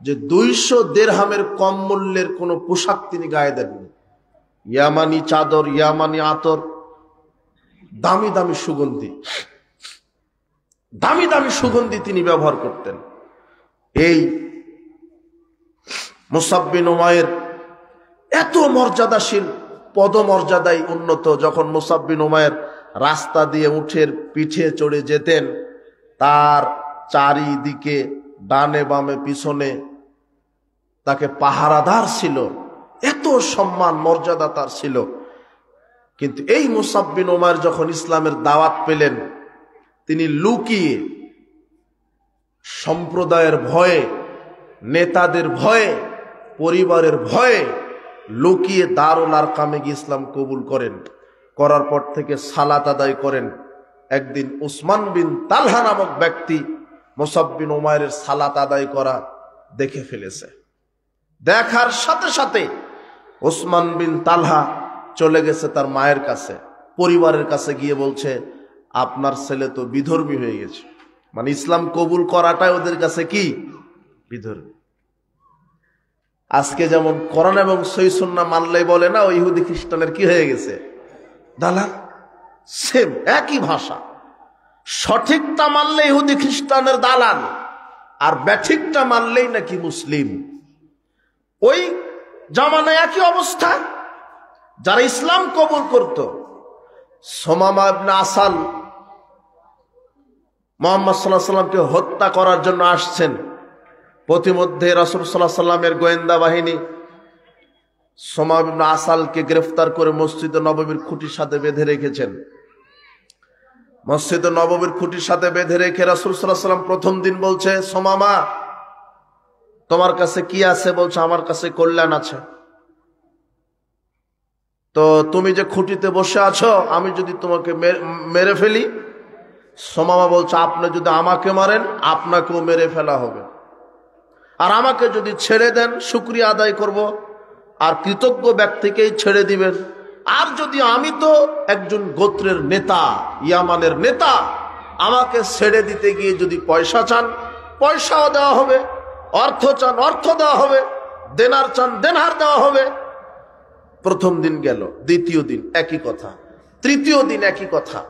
যে 200 দিরহামের কম মূল্যের কোনো পোশাক তিনি গায়ে দেননি। ইয়ামানি চাদর, ইয়ামানি আতর, দামি দামি সুগন্ধি, দামি দামি সুগন্ধি তিনি ব্যবহার করতেন। এই মুসআব বিন উমাইর এত মর্যাদাশীল, পদমর্যাদায় উন্নত। যখন মুসআব বিন উমাইর রাস্তা দিয়ে উঠের পিঠে চড়ে যেতেন, তার চারিদিকে ডানে বামে পিছনে তাকে পাহারাদার ছিল, এত সম্মান মর্যাদা তার ছিল। কিন্তু এই মুসাব বিন উমাইর যখন ইসলামের দাওয়াত পেলেন, তিনি লুকিয়ে সম্প্রদায়ের ভয়ে, নেতাদের ভয়ে, পরিবারের ভয়ে লুকিয়ে দারুল আরকামে গিয়ে ইসলাম কবুল করেন। করার পর থেকে সালাত আদায় করেন। একদিন উসমান বিন তালহা নামক ব্যক্তি মুসাব বিন উমাইরের সালাত আদায় করা দেখে ফেলেছে। দেখার সাথে সাথে উসমান বিন তালহা চলে গেছে তার মায়ের কাছে, পরিবারের কাছে গিয়ে বলছে, আপনার ছেলে তো বিধর্মী হয়ে গেছে। মানে ইসলাম কবুল করাটাই ওদের কাছে কি? বিধর্মী। আজকে যেমন কোরআন এবং সহিহ সুন্নাহ মানলেই বলে না ওই ইহুদি খ্রিস্টানের কি হয়ে গেছে? দালাল। সেম একই ভাষা। সঠিকটা মানলে ইহুদি খ্রিস্টানের দালাল, আর ব্যাঠিকটা মানলেই নাকি মুসলিম। ওই জামানায় একই অবস্থা। যারা ইসলাম কবুল করত, সুমামা ইবনে আসাল মুহাম্মদ সাল্লাল্লাহু আলাইহি সাল্লামকে হত্যা করার জন্য আসছেন। প্রতিমধ্যে রাসূল সাল্লাল্লাহু আলাইহি সাল্লামের গোয়েন্দা বাহিনী সুমামা ইবনে আসালকে গ্রেফতার করে মসজিদে নববীর খুঁটির সাথে বেঁধে রেখেছেন। মসজিদে নববীর খুঁটির সাথে বেঁধে রেখে রাসূল সাল্লাল্লাহু আলাইহি সাল্লাম প্রথম দিন বলছে, সুমামা তোমার কাছে কি আছে? বলছে, আমার কাছে কল্যাণ আছে। তো তুমি যে খুঁটিতে বসে আছো, আমি যদি তোমাকে মেরে ফেলি? সুমামা বলছে, আপনি যদি আমাকে মারেন আপনাকেও মেরে ফেলা হবে, আর আমাকে যদি ছেড়ে দেন শুকরিয়া আদায় করব, আর কৃতজ্ঞ ব্যক্তিকেই ছেড়ে দিবেন। আর যদি আমি তো একজন গোত্রের নেতা, ইয়ামানের নেতা, আমাকে ছেড়ে দিতে গিয়ে যদি পয়সা চান পয়সাও দেওয়া হবে, অর্থ চান অর্থ দেওয়া হবে, দেনার চান দেনার দেওয়া হবে। প্রথম দিন গেল, দ্বিতীয় দিন একই কথা, তৃতীয় দিন একই কথা।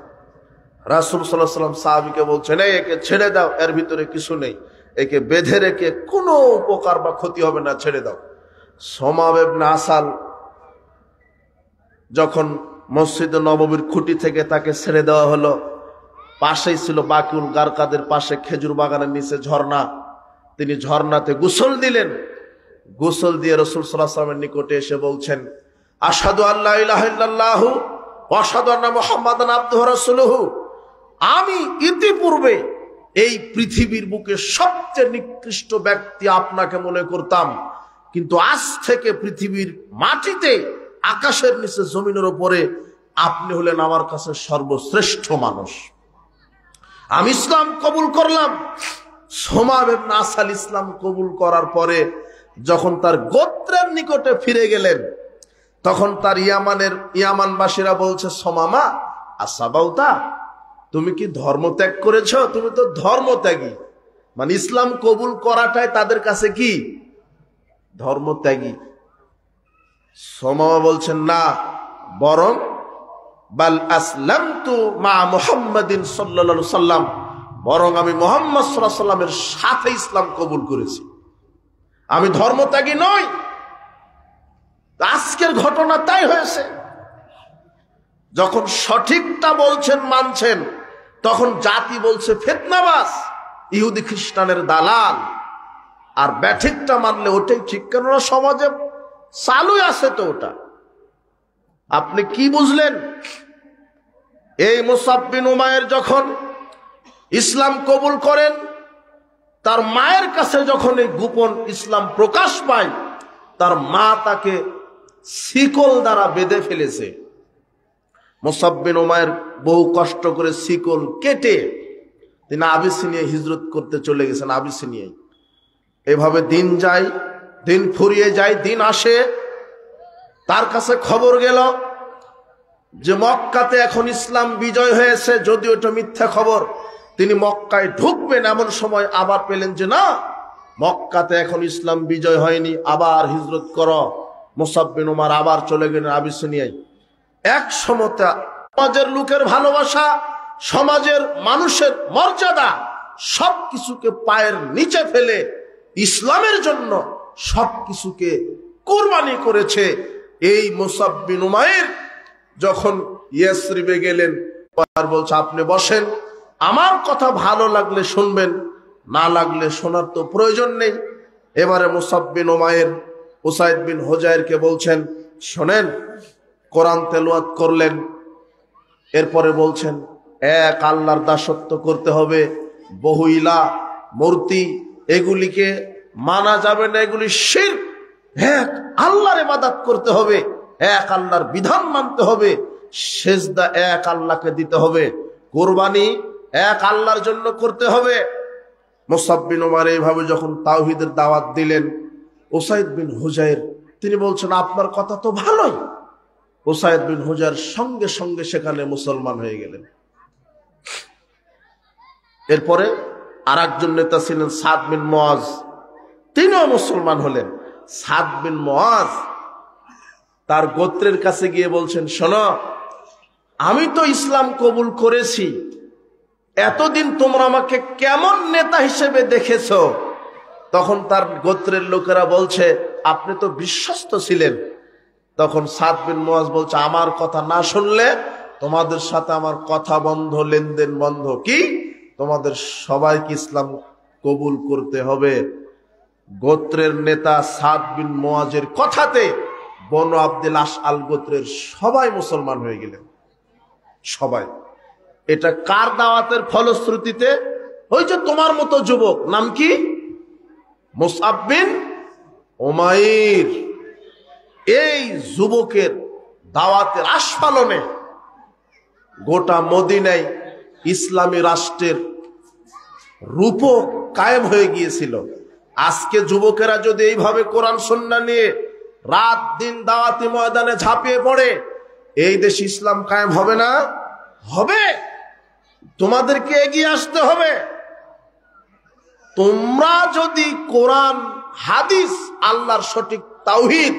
রাসূল সাল্লাল্লাহু আলাইহি ওয়াসাল্লাম সাহাবীকে বলছেন, এই একে ছেড়ে দাও, এর ভিতরে কিছু নেই, একে বেঁধে রেখে কোনো উপকার বা ক্ষতি হবে না, ছেড়ে দাও। সুমামা ইবনে আসাল যখন মসজিদে নববীর খুঁটি থেকে তাকে ছেড়ে দেওয়া হলো, পাশেই ছিল বাকিউল গারকাদের পাশে খেজুর বাগানের নিচে ঝর্ণা। তিনি ঝর্ণাতে গোসল দিলেন। গোসল দিয়ে রাসূল সাল্লাল্লাহু আলাইহি ওয়াসাল্লামের নিকটে এসে বলছেন, আশহাদু আল্লা ইলাহা ইল্লাল্লাহু ওয়া আশহাদু আন্না মুহাম্মাদান আবদুহু ওয়া রাসূলুহু। আমি ইতিপূর্বে এই পৃথিবীর বুকে সবচেয়ে নিকৃষ্ট ব্যক্তি আপনাকে মনে করতাম, কিন্তু আজ থেকে পৃথিবীর মাটিতে, আকাশের নিচে, জমিনের উপরে আপনি হলেন আমার কাছে সর্বশ্রেষ্ঠ মানুষ। আমি ইসলাম কবুল করলাম। সুমামা ইবনে আসাল ইসলাম কবুল করার পরে যখন তার গোত্রের নিকটে ফিরে গেলেন, তখন তার ইয়ামানবাসীরা বলছে, সুমামা আসাবাউতা, তুমি কি ধর্ম ত্যাগ করেছ? তুমি তো ধর্মত্যাগী। মানে ইসলাম কবুল করাটাই তাদের কাছে কি? ধর্মত্যাগী। সুমামা বলছেন, না, বরং বাল আসলামতু মা মুহাম্মাদিন সাল্লাল্লাহু আলাইহি সাল্লাম, বরং আমি মুহাম্মদ সাল্লাল্লাহু আলাইহি সাল্লামের সাথে ইসলাম কবুল করেছি, আমি ধর্মত্যাগী নই। আজকের ঘটনা তাই হয়েছে। যখন সঠিকটা বলছেন, মানছেন, তখন জাতি বলছে ফিতনাবাজ, ইহুদি খ্রিস্টানের দালাল। আর ব্যাঠিকটা মানলে ওটাই ঠিক, কেননা সমাজে চালুই আছে তো ওটা। আপনি কি বুঝলেন? এই মুসাব বিন উমাইর যখন ইসলাম কবুল করেন, তার মায়ের কাছে যখন এই গোপন ইসলাম প্রকাশ পায়, তার মা তাকে শিকল দ্বারা বেঁধে ফেলেছে। মুসাব বিন উমাইর বহু কষ্ট করে শিকল কেটে তিনি আবিসিনিয়ায় হিজরত করতে চলে গেছেন। আবিসিনিয়ায় এভাবে দিন যায়, দিন ফুরিয়ে যায়, দিন আসে। তার কাছে খবর গেল যে মক্কাতে এখন ইসলাম বিজয় হয়েছে, যদিও এটা মিথ্যা খবর। তিনি মক্কায় ঢুকবেন, এমন সময় আবার পেলেন যে না, মক্কাতে এখন ইসলাম বিজয় হয়নি, আবার হিজরত করো। মুসাব বিন উমাইর আবার চলে গেলেন আবিসিনিয়ায়। এক সময়তে সমাজের লোকের ভালোবাসা, সমাজের মানুষের মর্যাদা সবকিছুকে পায়ের নিচে ফেলে ইসলামের জন্য সবকিছুকে কুরবানি করেছে। এই মুসাব বিন উমাইর যখন ইয়াসরিবে গেলেন, বলছে আপনি বসেন, আমার কথা ভালো লাগলে শুনবেন, না লাগলে শোনার তো প্রয়োজন নেই। এবারে মুসাব বিন উমাইর উসাইদ বিন হুজাইরকে বলছেন, শোনেন, কোরআন তেলাওয়াত করলেন। এরপরে বলছেন এক আল্লাহর দাসত্ব করতে হবে, বহুইলা মূর্তি এগুলিকে মানা যাবে না, এগুলি শিরক। এক আল্লাহর ইবাদত করতে হবে, এক আল্লাহর বিধান মানতে হবে, সেজদা এক আল্লাহকে দিতে হবে, কুরবানি এক আল্লাহর জন্য করতে হবে। মুসআব বিন উমার এইভাবে যখন তাওহীদের দাওয়াত দিলেন, উসাইদ বিন হুজাইর তিনি বলছেন আপনার কথা তো ভালোই। উসাইদ বিন হুজাইর সঙ্গে সঙ্গে সেখানে মুসলমান হয়ে গেলেন। এরপরে আর একজন নেতা ছিলেন সাদ বিন মুআজ, তিনিও মুসলমান হলেন। সাদ বিন মুআজ তার গোত্রের কাছে গিয়ে বলছেন, শোনো, আমি তো ইসলাম কবুল করেছি, এতদিন তোমরা আমাকে কেমন নেতা হিসেবে দেখেছো? তখন তার গোত্রের লোকেরা বলছে আপনি তো বিশ্বস্ত ছিলেন। তখন সাদ বিন মুআজ বলছে আমার কথা না শুনলে তোমাদের সাথে আমার কথা বন্ধ, লেনদেন বন্ধ। কি? তোমাদের সবাইকে ইসলাম কবুল করতে হবে। গোত্রের নেতা সাদ বিন মুআজের কথাতে বনু আব্দুল আশআল গোত্রের সবাই মুসলমান হয়ে গেলেন, সবাই। এটা কার দাওয়াতের ফলশ্রুতিতে? ওই যে তোমার মতো যুবক, নাম কি? মুসআব বিন উমাইর। এই যুবকের দাওয়াতের আস্ফালনে গোটা মদিনায় ইসলামী রাষ্ট্রের রূপক কায়েম হয়ে গিয়েছিল। আজকে যুবকেরা যদি এইভাবে কোরআন সুন্নাহ নিয়ে রাত দিন দাওয়াতি ময়দানে ঝাঁপিয়ে পড়ে, এই দেশে ইসলাম কায়েম হবে না? হবে। তোমাদেরকে এগিয়ে আসতে হবে। তোমরা যদি কোরআন হাদিস আল্লাহর সঠিক তাওহীদ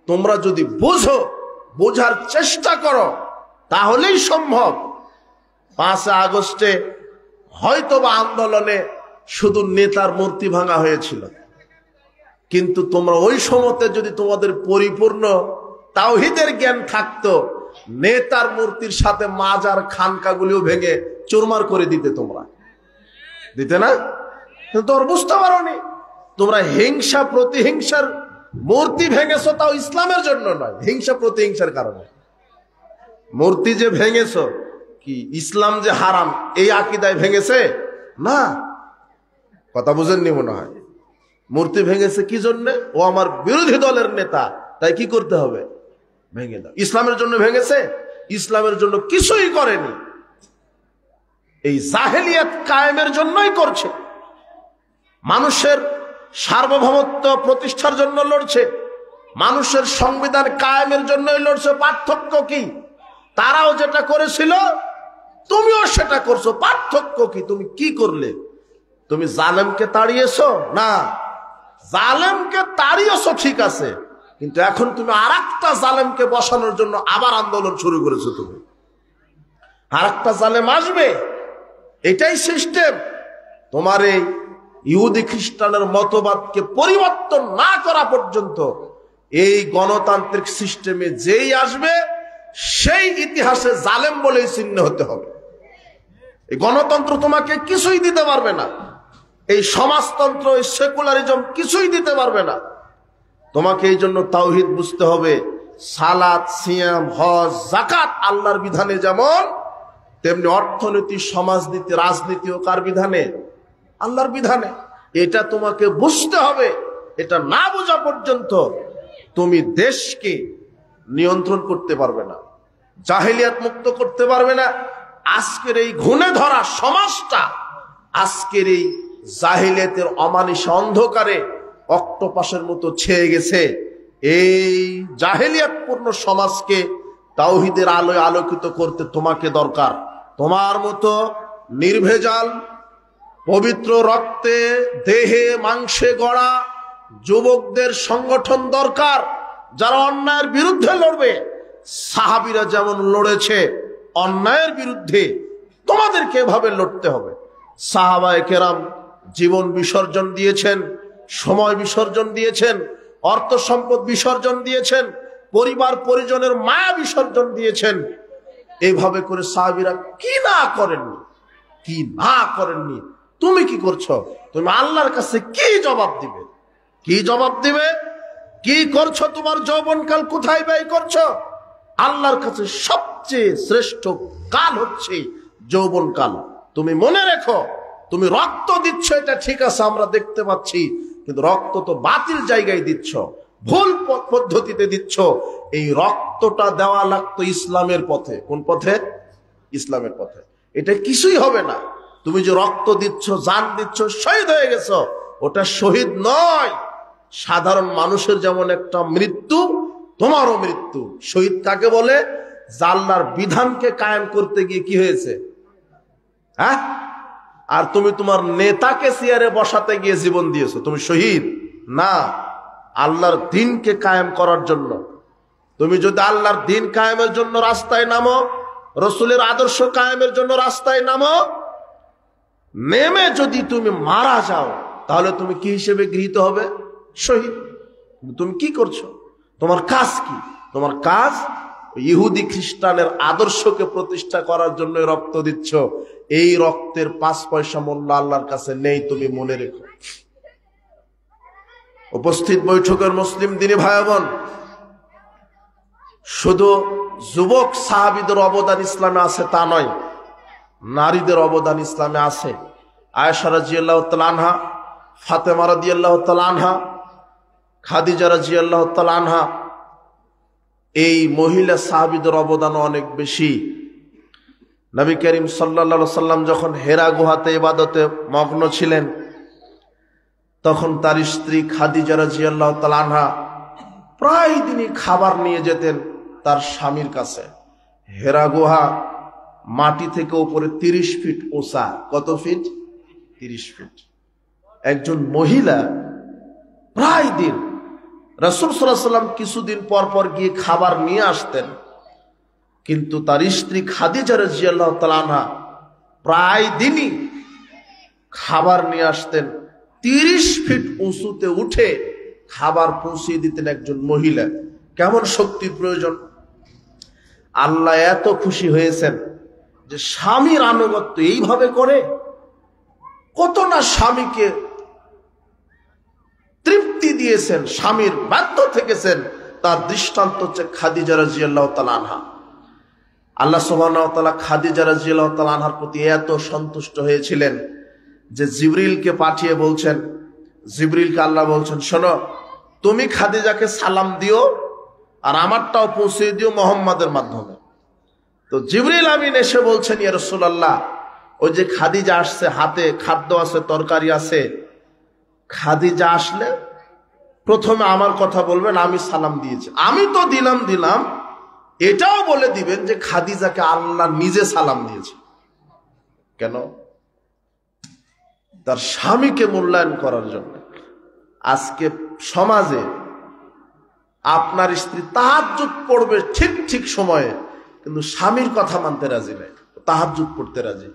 তোমরা যদি বুঝো, বোঝার চেষ্টা করো, তাহলেই সম্ভব। 5 আগস্টে হয়তোবা আন্দোলনে শুধু নেতার মূর্তি ভাঙা হয়েছিল, কিন্তু তোমরা ওই সময়তে যদি তোমাদের পরিপূর্ণ তাওহীদের জ্ঞান থাকতো, নেতার মূর্তির সাথে মাজার খানকাগুলিও ভেঙে চুরমার করে দিতে। তোমরা দিতে না? কিন্তু তোমরা বুঝতে পারোনি। তোমরা হিংসা প্রতিহিংসার মূর্তি ভেঙেছো, তাও ইসলামের জন্য নয়, হিংসা প্রতিহিংসার কারণে। মূর্তি যে ভেঙেছো, কি ইসলাম যে হারাম এই আকীদায় ভেঙেছে? না, কথা বুঝেননি মনে হয়। মূর্তি ভেঙেছে কি জন্যে? ও আমার বিরোধী দলের নেতা, তাই কি করতে হবে? ভেঙে দাও। ইসলামের জন্য ভেঙেছে? ইসলামের জন্য কিছুই করেনি, এই জাহেলিয়াত কায়েমের জন্যই করছে। মানুষের সার্বভৌমত্ব প্রতিষ্ঠার জন্য লড়ছে, মানুষের সংবিধান কায়েমের জন্যই লড়ছে। পার্থক্য কি? তারাও যেটা করেছিল তুমিও সেটা করছো। পার্থক্য কি? তুমি কি করলে? তুমি জালেমকে তাড়িয়েছো? না, জালেমকে তাড়িয়েছো ঠিক আছে, কিন্তু এখন তুমি আরেকটা জালেমকে বসানোর জন্য আবার আন্দোলন শুরু করেছো। তুমি আরেকটা জালেম আসবে, এটাই সিস্টেম। তোমার এই ইহুদি খ্রিস্টানের মতবাদকে পরিবর্তন না করা পর্যন্ত এই গণতান্ত্রিক সিস্টেমে যেই আসবে সেই ইতিহাসে জালেম বলেই চিহ্ন হতে হবে। এই গণতন্ত্র তোমাকে কিছুই দিতে পারবে না, এই সমাজতন্ত্র, এই সেকুলারিজম কিছুই দিতে পারবে না। তোমাকে এই জন্য তাওহীদ বুঝতে হবে। সালাত, সিয়াম, হজ, যাকাত আল্লাহর বিধানে যেমন, তেমনি অর্থনীতি, সমাজনীতি, রাজনীতিও কার বিধানে? আল্লাহর বিধানে। এটা তোমাকে বুঝতে হবে। এটা না বোঝা পর্যন্ত তুমি দেশকে নিয়ন্ত্রণ করতে পারবে না, জাহেলিয়াত মুক্ত করতে পারবে না। আজকের এই ঘুণে ধরা সমাজটা, আজকের এই জাহেলিয়াতের অমানিসা অন্ধকারে অক্টোপাসের মতো ছেয়ে গেছে। এই জাহেলিয়াতপূর্ণ সমাজকে তাওহীদের আলোয় আলোকিত করতে তোমাকে দরকার। তোমার মতো নির্ভেজাল, পবিত্র রক্তে, দেহে, মাংসে গড়া যুবকদের সংগঠন দরকার, যারা অন্যায়ের বিরুদ্ধে লড়বে। সাহাবীরা যেমন লড়েছে অন্যায়ের বিরুদ্ধে, তোমাদেরকে এভাবে লড়তে হবে। সাহাবায়ে কেরাম জীবন বিসর্জন দিয়েছেন, সময় বিসর্জন দিয়েছেন, অর্থ সম্পদ বিসর্জন দিয়েছেন, পরিবার পরিজনের মায়া বিসর্জন দিয়েছেন। এইভাবে করে সাহাবীরা কি না করেননি, কি না করেননি। তুমি কি করছো? তুমি আল্লাহর কাছে কি জবাব দিবে? কি জবাব দিবে? কি করছো? তোমার যৌবনকাল কোথায় ব্যয় করছো? আল্লাহর কাছে সবচেয়ে শ্রেষ্ঠ কাল হচ্ছে যৌবন কাল। তুমি মনে রেখো, তুমি রক্ত দিচ্ছ এটা ঠিক আছে, আমরা দেখতে পাচ্ছি, কিন্তু রক্ত তো বাতিল জায়গায় দিচ্ছ, ভুল পদ্ধতিতে দিচ্ছ। এই রক্তটা দেওয়া লাগতো ইসলামের পথে। কোন পথে? ইসলামের পথে। এটা কিছুই হবে না। তুমি যে রক্ত দিচ্ছ, জান দিচ্ছ, শহীদ হয়ে গেছ, ওটা শহীদ নয়। সাধারণ মানুষের যেমন একটা মৃত্যু, তোমারও মৃত্যু। শহীদ কাকে বলে? আল্লাহর বিধানকে কায়েম করতে গিয়ে কি হয়েছে, হ্যাঁ? আর তুমি তোমার নেতাকে চেয়ারে বসাতে গিয়ে জীবন দিয়েছো, তুমি শহীদ না। আল্লাহর দিনকে কায়েম করার জন্য, তুমি যদি আল্লাহর দিন কায়েমের জন্য রাস্তায় নামো, রসুলের আদর্শ কায়েমের জন্য রাস্তায় নামো, নেমে যদি তুমি মারা যাও, তাহলে তুমি কি হিসেবে গৃহীত হবে? শহীদ। তুমি কি করছো? তোমার কাজ কি? তোমার কাজ ইহুদি খ্রিস্টানের আদর্শকে প্রতিষ্ঠা করার জন্য রক্ত দিচ্ছ। এই রক্তের 5 পয়সা মূল্য আল্লাহর কাছে নেই, তুমি মনে রেখো। উপস্থিত বৈঠকের মুসলিম দিনী ভাই বোন, শুধু যুবক সাহাবীদের অবদান ইসলামে আছে তা নয়, নারীদের অবদান ইসলামে আছে। আয়েশা রাদিয়াল্লাহু তাআলা আনহা, ফাতেমা রাদিয়াল্লাহু তাআলা আনহা, খাদিজা রাদিয়াল্লাহু তাআলা আনহা, এই মহিলা সাহাবীদের অবদান অনেক বেশি। নবী করিম সাল্লাল্লাহু আলাইহি সাল্লাম যখন হেরা গুহাতে ইবাদতে মগ্ন ছিলেন, তখন তার স্ত্রী খাদিজা রাদিয়াল্লাহু তাআলা আনহা প্রায় দিনই খাবার নিয়ে যেতেন তার স্বামীর কাছে। হেরা গুহা মাটি থেকে উপরে 30 ফিট উঁচা। কত ফিট? 30 ফিট। একজন মহিলা প্রায় দিন, রাসূল সাল্লাল্লাহু আলাইহি ওয়াসাল্লাম কিছুদিন পর পর গিয়ে খাবার নিয়ে আসতেন, কিন্তু তার স্ত্রী খাদিজা রাদিয়াল্লাহু তাআলা আনহা প্রায় দিনই খাবার নিয়ে আসতেন। 30 ফিট উঁচুতে উঠে খাবার পৌঁছিয়ে দিতেন একজন মহিলা। কেমন শক্তির প্রয়োজন! আল্লাহ এত খুশি হয়েছেন যে স্বামীর আনুগত্য এইভাবে করে। কত না স্বামীকে তৃপ্তি দিয়েছেন, স্বামীর বাধ্য থেকেছেন। তার দৃষ্টান্ত হচ্ছে খাদিজা রাদিয়াল্লাহু তাআলা আনহা। আল্লাহ সুবহানাহু ওয়া তাআলা খাদিজা রাদিয়াল্লাহু তাআলা আনহার প্রতি এত সন্তুষ্ট হয়েছিলেন যে জিবরিলকে পাঠিয়ে বলছেন, জিবরিলকে আল্লাহ বলছেন, শোনো, তুমি খাদিজাকে সালাম দিও আর আমারটাও পৌঁছে দিও মুহাম্মাদের মাধ্যমে। তো জিবরিল আমিন এসে বলছেন, ইয়া রাসূলুল্লাহ, ওই যে খাদিজা আসছে, হাতে খাদ্য আছে, তরকারি আছে, খাদিজা আসলে প্রথমে আমার কথা বলবেন, আমি সালাম দিয়েছি। আমি তো দিলাম, এটাও বলে দিবেন যে খাদিজাকে আল্লাহ নিজে সালাম দিয়েছে। কেন? তার স্বামীকে মূল্যায়ন করার জন্য। আজকে সমাজে আপনার স্ত্রী তাহাজ্জুদ পড়বে ঠিক সময়ে, কিন্তু স্বামীর কথা মানতে রাজি নাই, তাহাজ্জুদ পড়তে রাজি।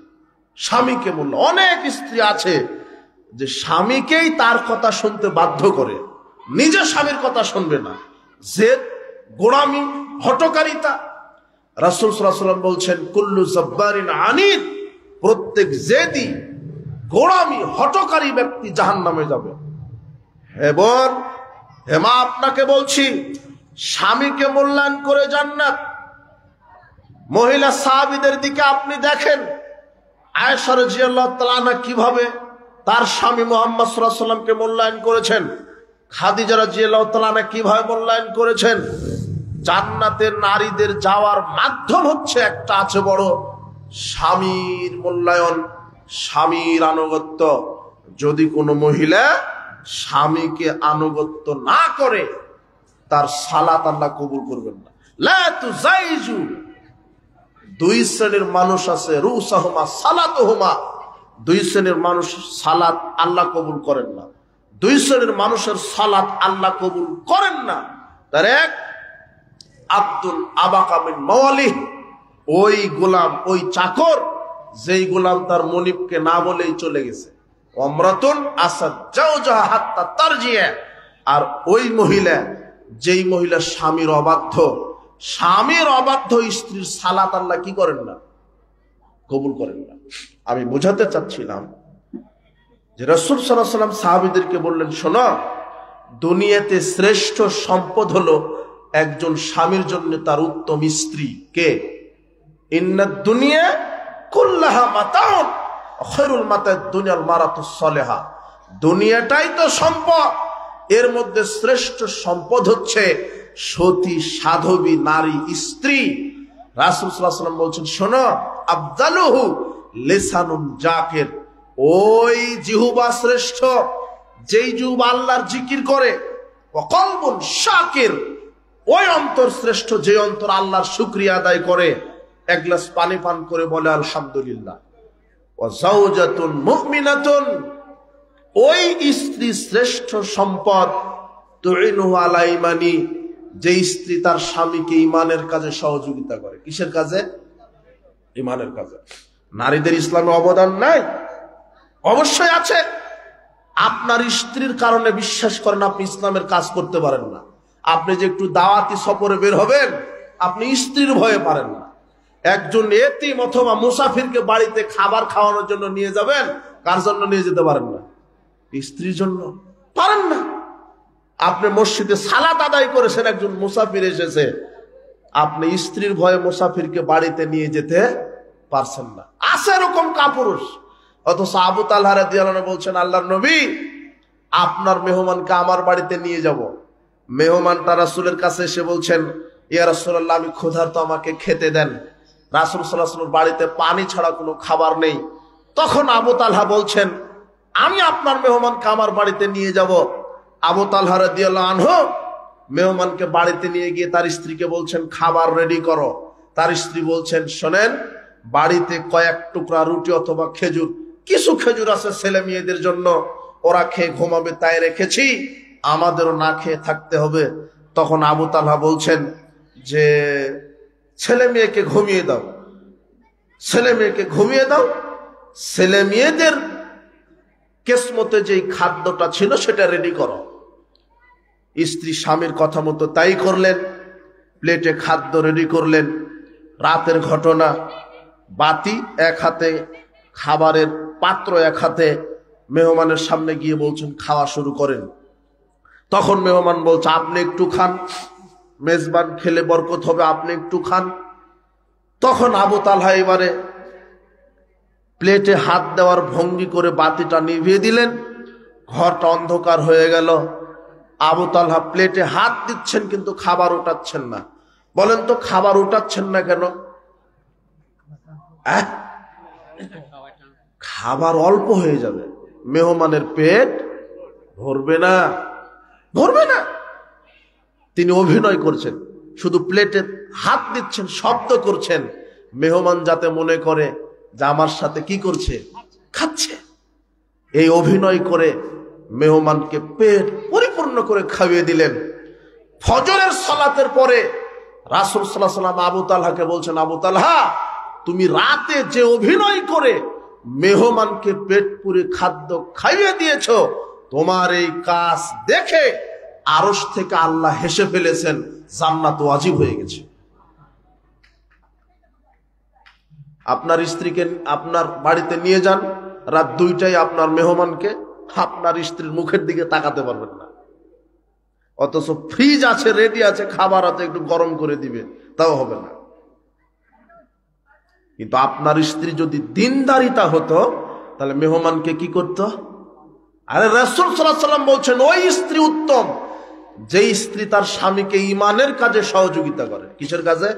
স্বামীকে মূল্য, অনেক স্ত্রী আছে যে স্বামীকেই তার কথা শুনতে বাধ্য করে, নিজে স্বামীর কথা শুনবে না। জেদ, গোড়ামি, হঠকারিতা। রাসূল সাল্লাল্লাহু আলাইহি ওয়াসাল্লাম বলছেন, কুল্লু জাব্বারিন আনিদ, প্রত্যেক জেদি, গোড়ামি, হঠকারী ব্যক্তি জাহান্নামে যাবে। এবং হেমা আপনাকে বলছি, স্বামীকে মূল্যায়ন করে জান্নাত। মহিলা সাহাবীদের দিকে আপনি দেখেন, আয়েশা রাদিয়াল্লাহু তাআলা আনহা কিভাবে তার স্বামী মুহাম্মদ সাল্লাল্লাহু আলাইহি ওয়াসাল্লামকে মূল্যায়ন করেছেন, খাদিজা রাদিয়াল্লাহু তাআলা আনহা কিভাবে মূল্যায়ন করেছেন। জান্নাতের নারীদের যাওয়ার মাধ্যম হচ্ছে একটা আছে বড়, স্বামীর মূল্যায়ন, স্বামীর আনুগত্য। যদি কোনো মহিলা স্বামীকে আনুগত্য না করে, তার সালাত আল্লাহ কবুল করবেন না। লা তুজাইজু, দুই শ্রেণীর মানুষ আছে, রুসাহুমা সালাতুহুমা, দুই শ্রেণীর মানুষ সালাত আল্লাহ কবুল করেন না। দুই শ্রেণীর মানুষের সালাত আল্লাহ কবুল করেন না। তার এক, আব্দুল আবাকা মিন মাওয়ালিহ, ওই গোলাম, ওই চাকর, যেই গোলাম তার মনিবকে না বলেই চলে গেছে। ওমরাতুন আসাদ জাওজাহা হাত্তা তারজিয়া, আর ওই মহিলা, যেই মহিলা স্বামীর অবাধ্য, স্বামীর অবাধ্য স্ত্রীর সালাত আল্লাহ কি করেন না, কবুল করেন না। আমি বোঝাতে চাচ্ছিলাম যে রাসূল সাল্লাল্লাহু আলাইহি ওয়াসাল্লাম সাহাবীদেরকে বললেন, শোনো, দুনিয়াতে শ্রেষ্ঠ সম্পদ হলো একজন স্বামীর জন্য তার উত্তম স্ত্রী কে? ইন্নাদ দুনিয়া কুল্লাহা মাতাউন খায়রুল মাতাদ দুনিয়াল মারাতুস সালেহা। দুনিয়াটাই তো সম্পদ, এর মধ্যে শ্রেষ্ঠ সম্পদ হচ্ছে সতী সাধবী নারী স্ত্রী। রাসূল সাল্লাল্লাহু আলাইহি ওয়াসাল্লাম বলছেন, শোনো, আফদালুহু লিসানুন জাকির, ওই জিহ্বা শ্রেষ্ঠ যেই জিহ্বা আল্লাহর জিকির করে, ওয়া কলবুন শাকির, ওই অন্তর শ্রেষ্ঠ যে অন্তর আল্লাহর শুকরিয়া আদায় করে, এক গ্লাস পানি পান করে বলে আলহামদুলিল্লাহ। ওয়া যাওজাতুন মুমিনাতুন, ওই স্ত্রী শ্রেষ্ঠ সম্পদ তুইনুহু আলা ঈমানি, যে স্ত্রী তার স্বামীকে ঈমানের কাজে সহযোগিতা করে। কিসের কাজে? ঈমানের কাজে। নারীদের ইসলামে অবদান নাই? অবশ্যই আছে। আপনার স্ত্রীর কারণে বিশ্বাস করেন আপনি ইসলামের কাজ করতে পারেন না। আপনি যে একটু দাওয়াতি সফরে বের হবেন, আপনি স্ত্রীর ভয়ে পারেন না। একজন এতিম অথবা মুসাফিরকে বাড়িতে খাবার খাওয়ানোর জন্য নিয়ে যাবেন, কার জন্য নিয়ে যেতে পারেন না? স্ত্রীর জন্য পারেন না। আপনি মসজিদে সালাত আদায় করেছেন, একজন মুসাফির এসেছে, আপনি স্ত্রীর ভয়ে মুসাফিরকে বাড়িতে নিয়ে যেতে পারছেন না। আছে এরকম কাপুরুষ। অথচ আবু তালহা রাদিয়াল্লাহু আনহু বলছেন, আল্লাহর নবী, আপনার মেহমানকে আমার বাড়িতে নিয়ে যাব। মেহমানটা রাসূলের কাছে এসে বলছেন, ইয়া রাসূলুল্লাহ, আমি ক্ষুধার্ত, আমাকে খেতে দেন। রাসূল সাল্লাল্লাহু আলাইহি ওয়াসাল্লাম বাড়িতে পানি ছাড়া কোনো খাবার নেই। তখন আবু তালহা বলছেন, আমি আপনার মেহমানকে আমার বাড়িতে নিয়ে যাব। আবু তালহা রাদিয়াল্লাহু আনহু মেহমানকে বাড়িতে নিয়ে গিয়ে তার স্ত্রীকে বলছেন, খাবার রেডি করো। তার স্ত্রী বলছেন, শোনেন, বাড়িতে কয়েক টুকরা রুটি অথবা খেজুর, কিছু খেজুর আছে ছেলে মেয়েদের জন্য, ওরা খেয়ে ঘুমাবে তাই রেখেছি, আমাদেরও না খেয়ে থাকতে হবে। তখন আবু তালহা বলছেন যে, ছেলে মেয়েকে ঘুমিয়ে দাও, ছেলে মেয়েকে ঘুমিয়ে দাও, ছেলে মেয়েদের কিসমতে যেই খাদ্যটা ছিল সেটা রেডি করো। স্ত্রী স্বামীর কথা মতো তাই করলেন, প্লেটে খাদ্য রেডি করলেন। রাতের ঘটনা, বাতি এক হাতে, খাবারের পাত্র এক হাতে, মেহমানের সামনে গিয়ে বলছেন, খাওয়া শুরু করেন। তখন মেহমান বলছে, আপনি একটু খান, মেজবান খেলে বরকত হবে, আপনি একটু খান। তখন আবু তালহা এবারে প্লেটে হাত দেওয়ার ভঙ্গি করে বাতিটা নিভিয়ে দিলেন, ঘরটা অন্ধকার হয়ে গেল। আবু তালহা প্লেটে হাত দিচ্ছেন কিন্তু খাবার উঠাচ্ছেন না। বলেন তো, খাবার উঠাচ্ছেন না কেন? খাবার অল্প হয়ে যাবে, মেহমানের পেট ভরবে না, ভরবে না। তিনি অভিনয় করছেন, শুধু প্লেটে হাত দিচ্ছেন, শব্দ করছেন, মেহমান যাতে মনে করে যে আমার সাথে কি করছে, খাচ্ছে। এই অভিনয় করে মেহমানকে পেট পরিপূর্ণ করে খাইয়ে দিলেন। ফজরের সালাতের পরে রাসূল সাল্লাল্লাহু আলাইহি ওয়াসাল্লাম আবু তালহাকে বলছেন, আবু তালহা, তুমি রাতে যে অভিনয় করে মেহমানকে পেট পুরে খাদ্য খাইয়ে দিয়েছো, তোমার এই কাজ দেখে আরশ থেকে আল্লাহ হেসে ফেলেছেন, জান্নাত ওয়াজিব হয়ে গেছে। আপনার স্ত্রীকে আপনার বাড়িতে নিয়ে যান, রাত 2টায় আপনার মেহমানকে, আপনার স্ত্রীর মুখের দিকে তাকাতে পারবেন না। অথচ ফ্রিজ আছে, রেডি আছে, খাবার আছে, একটু গরম করে দিবে, তাও হবে না। কিন্তু আপনার স্ত্রী যদি দিনদারিতা হতো, তাহলে মেহমানকে কি করত? আরে রাসূল সাল্লাল্লাহু আলাইহি ওয়াসাল্লাম বলছেন, ওই স্ত্রী উত্তম যেই স্ত্রী তার স্বামীকে ঈমানের কাজে সহযোগিতা করে। কিসের কাজে?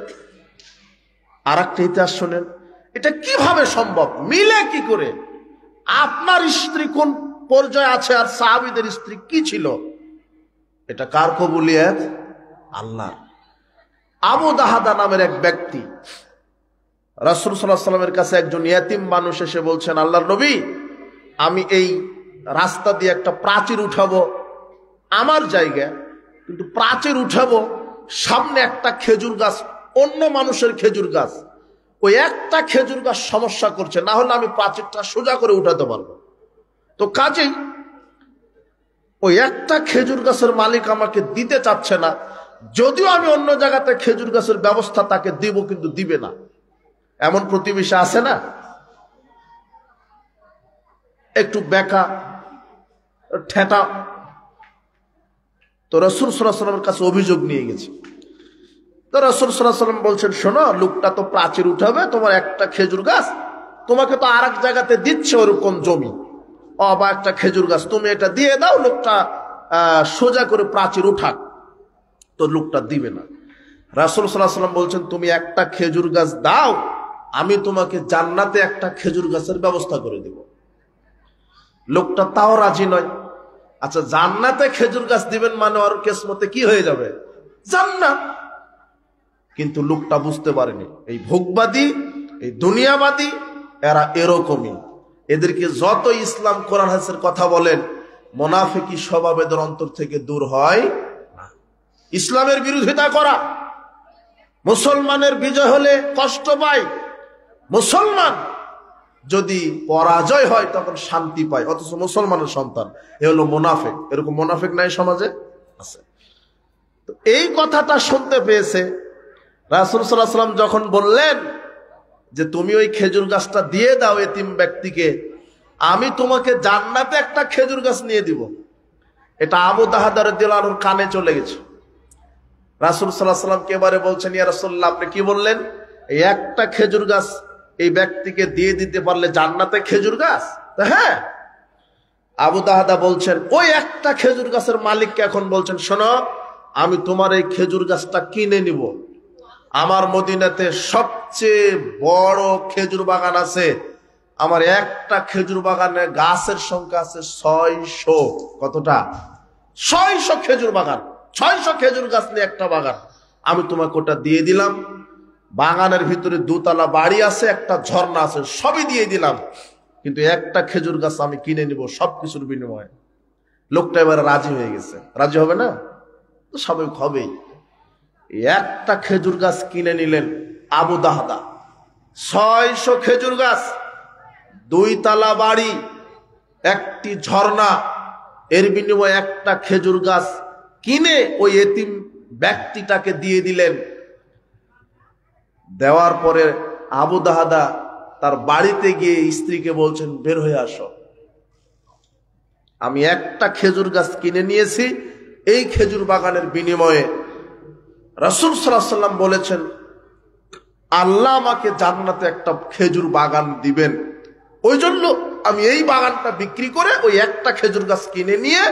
আর একটা ইতিহাস শোনেন, এটা কিভাবে সম্ভব, মিলে কি করে? আপনার স্ত্রী কোন পর্যায়ে আছে আর সাহাবীদের স্ত্রী কি ছিল, এটা কার কবুলিয়ত? আল্লাহ। আবু দাহাদা নামের এক ব্যক্তি রাসূল সাল্লাল্লাহু আলাইহি ওয়াসাল্লামের কাছে, একজন ইয়াতিম মানুষ এসে বলছেন, আল্লাহর নবী, আমি এই রাস্তা দিয়ে একটা প্রাচীর উঠাবো আমার জায়গা, কিন্তু প্রাচীর উঠাবো, সামনে একটা খেজুর গাছ, অন্য মানুষের খেজুর গাছ, ওই একটা খেজুর গাছ সমস্যা করছে, না হলে আমি প্রাচীরটা সোজা করে উঠাতে পারবো। তো কাজেই ওই একটা খেজুর গাছের মালিক আমাকে দিতে চাচ্ছে না, যদিও আমি অন্য জায়গাতে খেজুর গাছের ব্যবস্থা তাকে দিব, কিন্তু দিবে না। এমন প্রতিবেশী আছে না? একটু বেকা ঠেটা। তো রাসূল সাল্লাল্লাহু আলাইহি ওয়াসাল্লামের কাছে অভিযোগ নিয়ে গেছে, তো রাসূল সাল্লাল্লাহু আলাইহি ওয়াসাল্লাম বলছেন, শোনো, লোকটা তো প্রাচীর উঠাবে, তোমার একটা খেজুর গাছ, তোমাকে তো আর এক জায়গাতে দিচ্ছে ওরকম জমি বা একটা খেজুর গাছ, তুমি এটা দিয়ে দাও, লোকটা সোজা করে প্রাচীর উঠাক। তো লোকটা দিবে না। রাসূল সাল্লাল্লাহু আলাইহি ওয়াসাল্লাম বলছেন, তুমি একটা খেজুর গাছ দাও, আমি তোমাকে জান্নাতে একটা খেজুর গাছের ব্যবস্থা করে দেব। লোকটা তাও রাজি নয়। আচ্ছা, জান্নাতে খেজুর গাছ দিবেন মানে আর কিসমতে কি হয়ে যাবে? জান্নাত। কিন্তু লোকটা বুঝতে পারেনি, এই ভোগবাদী, এই দুনিয়াবাদী, এরা এরকমই। এদেরকে যত ইসলাম কোরআন হাদিসের কথা বলেন, মুনাফিকি স্বভাব এদের অন্তর থেকে দূর হয় না। ইসলামের বিরোধিতা করা, মুসলমানের বিজয় হলে কষ্ট পায়, মুসলমান যদি পরাজয় হয় তখন শান্তি পায়, অথচ মুসলমানের সন্তান এ হলো মুনাফিক। এরকম মুনাফিক নাই সমাজে? আছে। তো এই কথাটা শুনতে পেয়েছে রাসূল সাল্লাল্লাহু আলাইহি ওয়াসাল্লাম যখন বললেন যে তুমি ওই খেজুর গাছটা দিয়ে দাও এতিম ব্যক্তিকে, আমি তোমাকে জান্নাতে একটা খেজুর গাছ নিয়ে দিব, এটা আবু দাহদা রাদিয়াল্লাহু আনহুর কানে চলে গেছে। রাসূল সাল্লাল্লাহু আলাইহি ওয়াসাল্লামকে এবারে বলছেন, ইয়া রাসূলুল্লাহ, আপনি কি বললেন? এই একটা খেজুর গাছ এই ব্যক্তিকে দিয়ে দিতে পারলে জান্নাতে খেজুর গাছ? হ্যাঁ। আবু দাহদা বলছেন, ওই একটা খেজুর গাছের মালিককে এখন বলছেন, শোনো, আমি তোমার এই খেজুর গাছটা কিনে নিব, আমার মদিনাতে সবচেয়ে বড় খেজুর বাগান আছে, আমার একটা খেজুর বাগানে গাছের সংখ্যা আছে 600। কতটা? 600 খেজুর বাগান, 600 খেজুর গাছ নিয়ে একটা বাগান, আমি তোমাকে ওটা দিয়ে দিলাম। বাগানের ভিতরে 2 তলা বাড়ি আছে, একটা ঝর্ণা আছে, সবই দিয়ে দিলাম, কিন্তু একটা খেজুর গাছ আমি কিনে নিব সবকিছুর বিনিময়ে। লোকটা এবার রাজি হয়ে গেছে। রাজি হবে না? তো স্বাভাবিক হবেই। একটা খেজুর গাছ কিনে নিলেন আবু দাহদা। 600 খেজুর গাছ, 2 তলা বাড়ি, একটি ঝর্ণা, এর বিনিময়ে একটা খেজুর গাছ কিনে ওই এতিম ব্যক্তিটাকে দিয়ে দিলেন। দেওয়ার পরে আবু দাহদা তার বাড়িতে গিয়ে স্ত্রীকে বলছেন, বের হয়ে আসো, আমি একটা খেজুর গাছ কিনে নিয়েছি, এই খেজুর বাগানের বিনিময়ে রাসূল সাল্লাল্লাহু আলাইহি ওয়াসাল্লাম বলেছেন, আল্লাহ আমাকে জান্নাতে একটা খেজুর বাগান দিবেন, ওই জন্য আমি এই বাগানটা বিক্রি করে ওই একটা খেজুর গাছ কিনে নিয়ে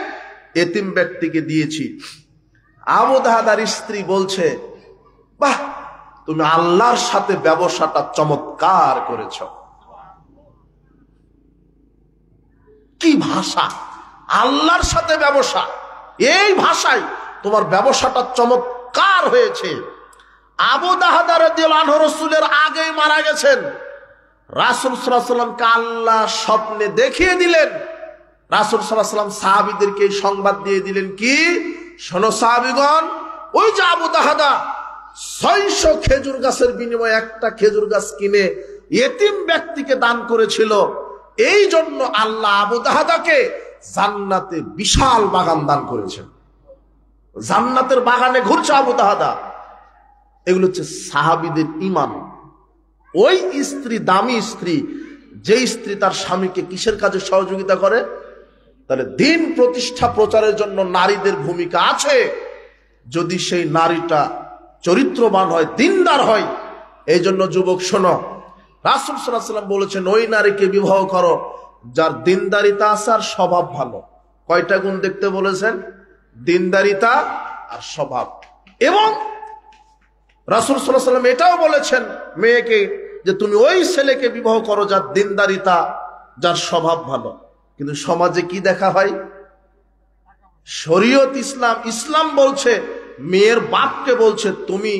এতিম ব্যক্তিকে দিয়েছি। আবু দাহদার স্ত্রী বলছে, বাহ, তুমি আল্লাহর সাথে ব্যবসাটা চমৎকার করেছ। কি ভাষা! আল্লাহর সাথে ব্যবসা, এই ভাষায় তোমার ব্যবসাটা চমৎকার হয়েছে। আবু দাহদা রাদিয়াল্লাহু আনহু রাসূলের আগেই মারা গেছেন। রাসূল সাল্লাল্লাহু আলাইহি ওয়াসাল্লামকে আল্লাহ স্বপ্নে দেখিয়ে দিলেন। রাসূল সাল্লাল্লাহু আলাইহি ওয়াসাল্লাম সাহাবীদেরকে এই সংবাদ দিয়ে দিলেন, কি? শোনো সাহাবীগণ, ওই যে আবু দাহদা 600 খেজুর গাছের বিনিময়ে একটা খেজুর গাছ কিনে এতিম ব্যক্তিকে দান করেছিল, এই জন্য আল্লাহ আবু দাহদাকে জান্নাতে বিশাল বাগান দান করেছেন। জান্নাতের বাগানে ঘুরছে আবু দাহদা। এগুলো হচ্ছে সাহাবীদের ঈমান। ওই স্ত্রী, দামি স্ত্রী, যে স্ত্রী তার স্বামীকে কিসের কাজে সহযোগিতা করে? তাহলে দিন প্রতিষ্ঠা প্রচারের জন্য নারীদের ভূমিকা আছে, যদি সেই নারীটা চরিত্রবান হয়, দিনদার হয়। এই জন্য যুবক শোনো, রাসূল সাল্লাল্লাহু আলাইহি ওয়াসাল্লাম বলেছেন, ওই নারীকে বিবাহ করো যার দিনদারিতা আছে আর স্বভাব ভালো। কয়টা গুণ দেখতে বলেছেন? দিনদারিতা আর স্বভাব। এবং রাসূল সাল্লাল্লাহু আলাইহি ওয়াসাল্লাম এটাও বলেছেন মেয়েকে, যে তুমি ওই ছেলেকে বিবাহ করো যার দিনদারিতা, যার স্বভাব ভালো। কিন্তু সমাজে কি দেখা হয়? শরীয়ত ইসলাম বলছে, মেয়ের বাপকে বলছে, তুমি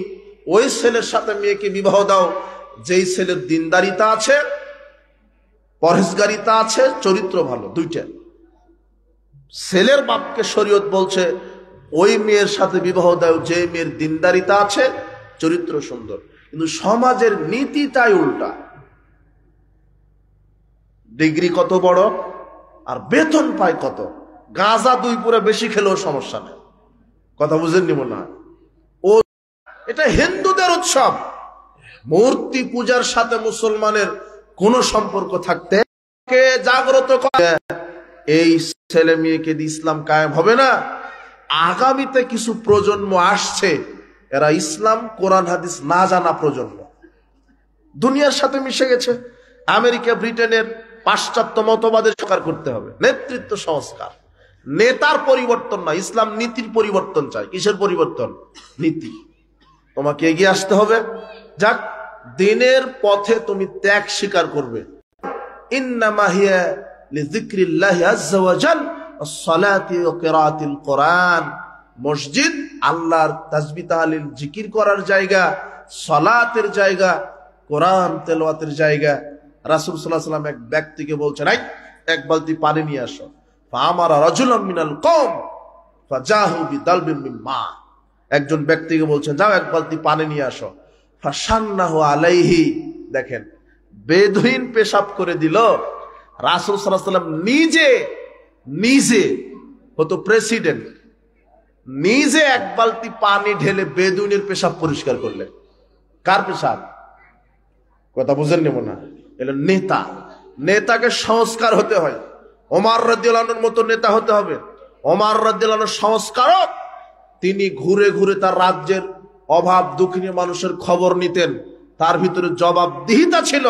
ওই ছেলের সাথে মেয়েকে বিবাহ দাও যেই ছেলের দিনদারিতা আছে, পরহেজগারিতা আছে, চরিত্র ভালো, দুইটা। ছেলের বাপকে শরীয়ত বলছে, ওই মেয়ের সাথে বিবাহ দাও যে মেয়ের দিনদারিতা আছে, চরিত্র সুন্দর। কিন্তু সমাজের নীতিটাই উল্টা। ডিগ্রি কত বড় আর বেতন পায় কত, গাঁজা 2 পুরে বেশি খেলেও সমস্যা নেই। কথা বুঝেননি মনে হয়? ও এটা হিন্দুদের উৎসব। মূর্তি পূজার সাথে মুসলমানের কোন সম্পর্ক থাকতে জাগ্রত করে, এই ছেলে মেয়েকে দিয়ে ইসলাম কায়েম হবে না। আগামীতে কিছু প্রজন্ম আসছে, এরা ইসলাম কোরআন হাদিস না জানা প্রজন্ম, দুনিয়ার সাথে মিশে গেছে। আমেরিকা ব্রিটেনের পাশ্চাত্য মতবাদের স্বীকার করতে হবে। নেতৃত্ব সংস্কার, নেতার পরিবর্তন না, ইসলাম নীতির পরিবর্তন চায়। কিসের পরিবর্তন? নীতি। তোমাকে এগিয়ে আসতে হবে। যাক, দিনের পথে তুমি ত্যাগ স্বীকার করবে। ইন্নামা হিয়া লিযিকরিল্লাহি আযজা ওয়া জাল ওয়াস-সালাতি ওয়া কিরাআতিল কোরআন। মসজিদ আল্লাহর তাসবিহ তাহলিল জিকির করার জায়গা, সালাতের জায়গা, কোরআন তেলাওয়াতের জায়গা। রাসূল সাল্লাল্লাহু আলাইহি ওয়াসাল্লাম এক ব্যক্তিকে বলছেন, এই এক বালতি পানি নিয়ে আসো। ফাআমারা রাজুলাম মিনাল কওম ফাজাহু বিদালবিন মিন মা। একজন ব্যক্তিকে বলছেন, যাও এক বালতি পানি নিয়ে আসো। ফাশান্নাহু আলাইহি। দেখেন, বেদুইন পেশাব করে দিল। রাসূল সাল্লাল্লাহু আলাইহি ওয়াসাল্লাম নিজে হতো প্রেসিডেন্ট, নিজে এক বালতি পানি ঢেলে বেদুইনের পেশাব পরিষ্কার করলেন। কার পেশাব? কথা বুঝেননি মনে হয়? এলো নেতা। নেতাকে সংস্কার হতে হয়। ওমর রাদিয়াল্লাহু আনহুর মতো নেতা হতে হবে। ওমর রাদিয়াল্লাহু আনহু সংস্কারক। তিনি ঘুরে ঘুরে তার রাজ্যের অভাব দুঃখী মানুষের খবর নিতেন, তার ভিতরে জবাবদিহিতা ছিল।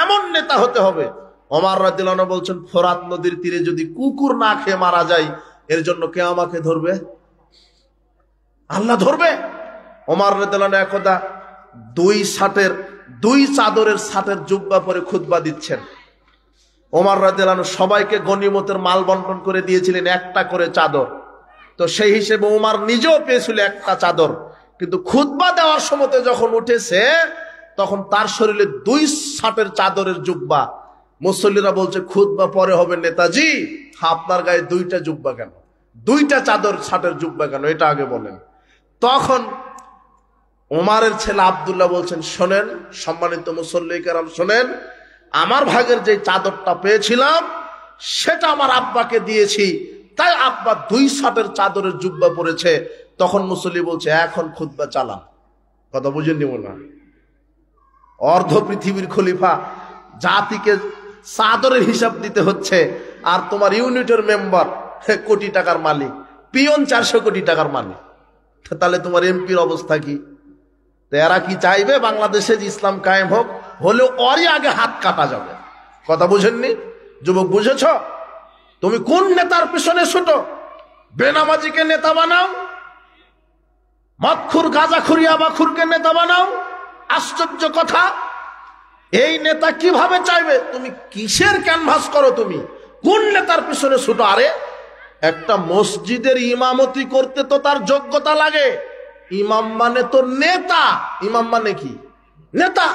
এমন নেতা হতে হবে। ওমর রাদিয়াল্লাহু আনহু বলছেন, ফোরাত নদীর তীরে যদি কুকুর না খেয়ে মারা যায়, এর জন্য কে আমাকে ধরবে? আল্লাহ ধরবে। ওমর রাদিয়াল্লাহু আনহু একদা দুই চাদরের ছাটের জুব্বা পরে খুতবা দিচ্ছেন। ওমর রাদিয়াল্লাহু আনহু সবাইকে গনিমতের মাল বন্টন করে দিয়েছিলেন একটা করে চাদর। তো সেই হিসেবে ওমর নিজেও পেয়েছিল একটা চাদর। কিন্তু খুতবা দেওয়ার সময় যখন উঠেছে, তখন তার শরীরে 2 ছাটের চাদরের জুব্বা। মুসল্লিরা বলছে, খুতবা পরে হবে নেতাজি, আপনার গায়ে 2টা জুব্বা কেন, 2টা চাদর ছাটের জুব্বা কেন, এটা আগে বলেন। তখন ওমরের ছেলে আব্দুল্লাহ বলছেন, শোনেন সম্মানিত মুসল্লি কেরাম, শোনেন, আমার ভাগের যে চাদরটা পেয়েছিলাম সেটা আমার আব্বাকে দিয়েছি, তাই আব্বা 2 ছাটের চাদরের জুব্বা পরেছে। তখন মুসল্লি বলছে, এখন খুতবা চালান। কথা বুঝেননি মনে হয়? অর্ধ পৃথিবীর খলিফা, জাতিকে চাদরের হিসাব দিতে হচ্ছে, আর তোমার ইউনিটের মেম্বার কোটি টাকার মালিক, পিয়ন 400 কোটি টাকার মালিক। তাহলে তোমার এমপির অবস্থা কি? এরা কি চাইবে বাংলাদেশে যে ইসলাম কায়েম হোক? হলেও ওরই আগে হাত কাটা যাবে। কথা বুঝেননি যুবক? বুঝেছ? তুমি কোন নেতার পিছনে ছুটো? বেনামাজিকে নেতা বানাও, মদখুর গাঁজাখুর ইয়াবাখুরকে নেতা বানাও। আশ্চর্য কথা, এই নেতা কিভাবে চাইবে? তুমি কিসের ক্যানভাস করো? তুমি কোন নেতার পিছনে ছুটো? আরে একটা মসজিদের ইমামতি করতে তো তার যোগ্যতা লাগে। ইমাম মানে তো নেতা। ইমাম মানে কি? নেতা।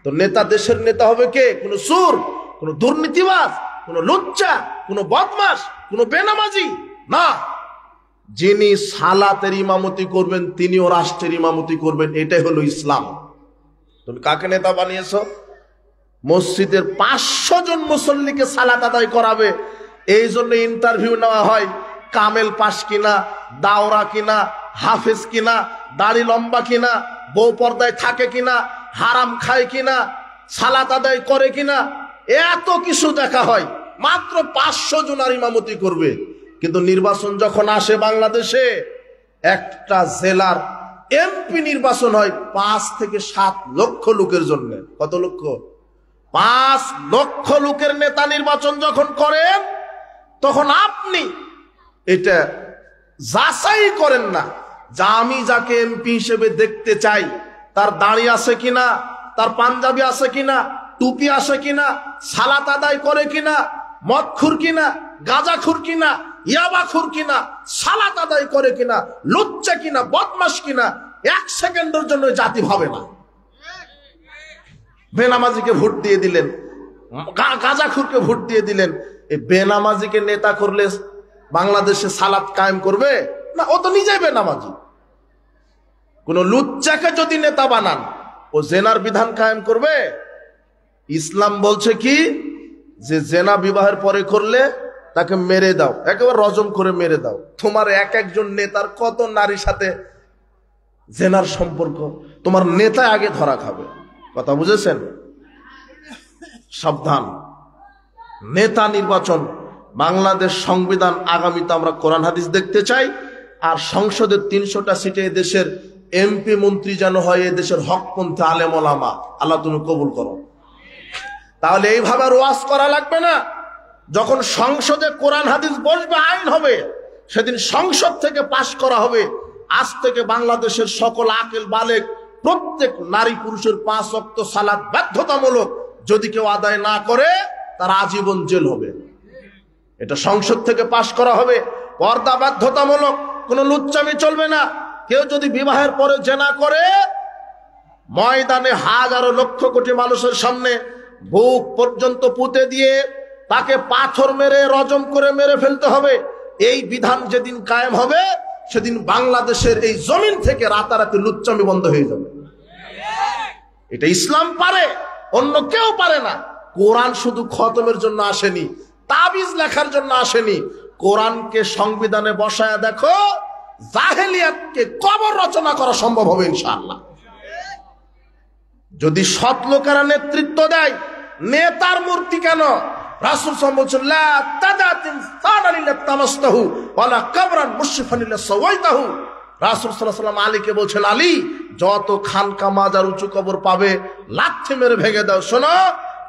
তো নেতা, দেশের নেতা হবে কে? কোন সুর, কোন দুর্নীতিবাজ, কোন লুচ্চা, কোন বদমাশ, কোন বেনামাজি না। যিনি সালাতের ইমামতি করবেন তিনিও রাষ্ট্রের ইমামতি করবেন। এটাই হলো ইসলাম। তুমি কাকে নেতা বানিয়েছো? মসজিদের 500 জন মুসল্লিকে সালাত আদায় করাবে, এই জন্য ইন্টারভিউ নেওয়া হয়। কামেল পাস কিনা, দাওরা কিনা, হাফেজ কিনা, দাড়ি লম্বা কিনা, বউ পর্দায় থাকে কিনা, হারাম খায় কিনা, সালাত আদায় করে কিনা, এত কিছু দেখা হয়। মাত্র 500 জন আর ইমামতি করবে। কিন্তু নির্বাচন যখন আসে বাংলাদেশে, একটা জেলার এমপি নির্বাচন হয় 5 থেকে 7 লক্ষ লোকের জন্য। কত লক্ষ? 5 লক্ষ লোকের নেতা নির্বাচন যখন করেন, তখন আপনি এটা যাচাই করেন না যে আমি যাকে এমপি হিসেবে দেখতে চাই তার দাড়ি আছে কিনা, তার পাঞ্জাবি আছে কিনা, টুপি আছে কিনা, সালাত আদায় করে কিনা, মদখুর কিনা, গাঁজাখুর কিনা, ইয়াবাখুর কিনা, সালাত আদায় করে কিনা, লুচ্চা কিনা, বদমাশ কিনা, 1 সেকেন্ডের জন্য জাতি ভাবে না। বেনামাজিকে ভোট দিয়ে দিলেন, গাঁজাখুরকে ভোট দিয়ে দিলেন। এই বেনামাজিকে নেতা করলে বাংলাদেশে সালাত কায়েম করবে না? ও তো নিজেই বেনামাজি। কোন লুচ্চাকে যদি নেতা বানান, ও জেনার বিধান কায়েম করবে? ইসলাম বলছে কি, যে জেনা বিবাহের পরে করলে তাকে মেরে দাও, একেবারে রজম করে মেরে দাও। তোমার একজন নেতার কত নারীর সাথে জেনার সম্পর্ক, তোমার নেতা আগে ধরা খাবে। কথা বুঝেছেন? সাবধান। নেতা নির্বাচন, বাংলাদেশ সংবিধান আগামীতে আমরা কোরআন হাদিস দেখতে চাই। আর সংসদের 300টা সিটে দেশের এমপি মন্ত্রী যেন হয় এই দেশের হকপন্থী আলেম ওলামা। আল্লাহ তুমি কবুল করো। তাহলে এইভাবে আর ওয়াজ করা লাগবে না। যখন সংসদে কোরআন হাদিস বসবে, আইন হবে, সেদিন সংসদ থেকে পাশ করা হবে, আজ থেকে বাংলাদেশের সকল আকেল বালেক প্রত্যেক নারী পুরুষের 5 ওয়াক্ত সালাত বাধ্যতামূলক। যদি কেউ আদায় না করে তার আজীবন জেল হবে। এটা সংসদ থেকে পাশ করা হবে। পর্দা বাধ্যতামূলক, কোনো লুচ্চামি চলবে না। কেউ যদি বিবাহের পরে জেনা করে, ময়দানে হাজারো লক্ষ কোটি মানুষের সামনে বুক পর্যন্ত পুঁতে দিয়ে তাকে পাথর মেরে রজম করে মেরে ফেলতে হবে। এই বিধান যেদিন কায়েম হবে, সেদিন বাংলাদেশের এই জমিন থেকে রাতারাতি লুচ্চামি বন্ধ হয়ে যাবে। এটা ইসলাম পারে, অন্য কেউ পারে না। কোরআন শুধু খতমের জন্য আসেনি, তাবিজ লেখার জন্য আসেনি। কোরআনকে সংবিধানে বসায়া দেখো, জাহেলিয়াতকে কবর রচনা করা সম্ভব হবে ইনশাআল্লাহ। যদি সৎ লোকেরা নেতৃত্ব দেয়, নেতার মূর্তি কেন? রাসূল সাল্লাল্লাহু আলাইহি ওয়াসাল্লাম লা তাদাতিন সানালিল্লাহ তামাসতাহু ওয়ালা কবরান মুশরিফানিল্লাহ সাওয়াইতাহু। রাসূল সাল্লাল্লাহু আলাইহি ওয়াসাল্লাম আলীকে বলছেন, আলী, যত খানকা মাজার উঁচু কবর পাবে লাথি মেরে ভেঙে দাও। শোনো,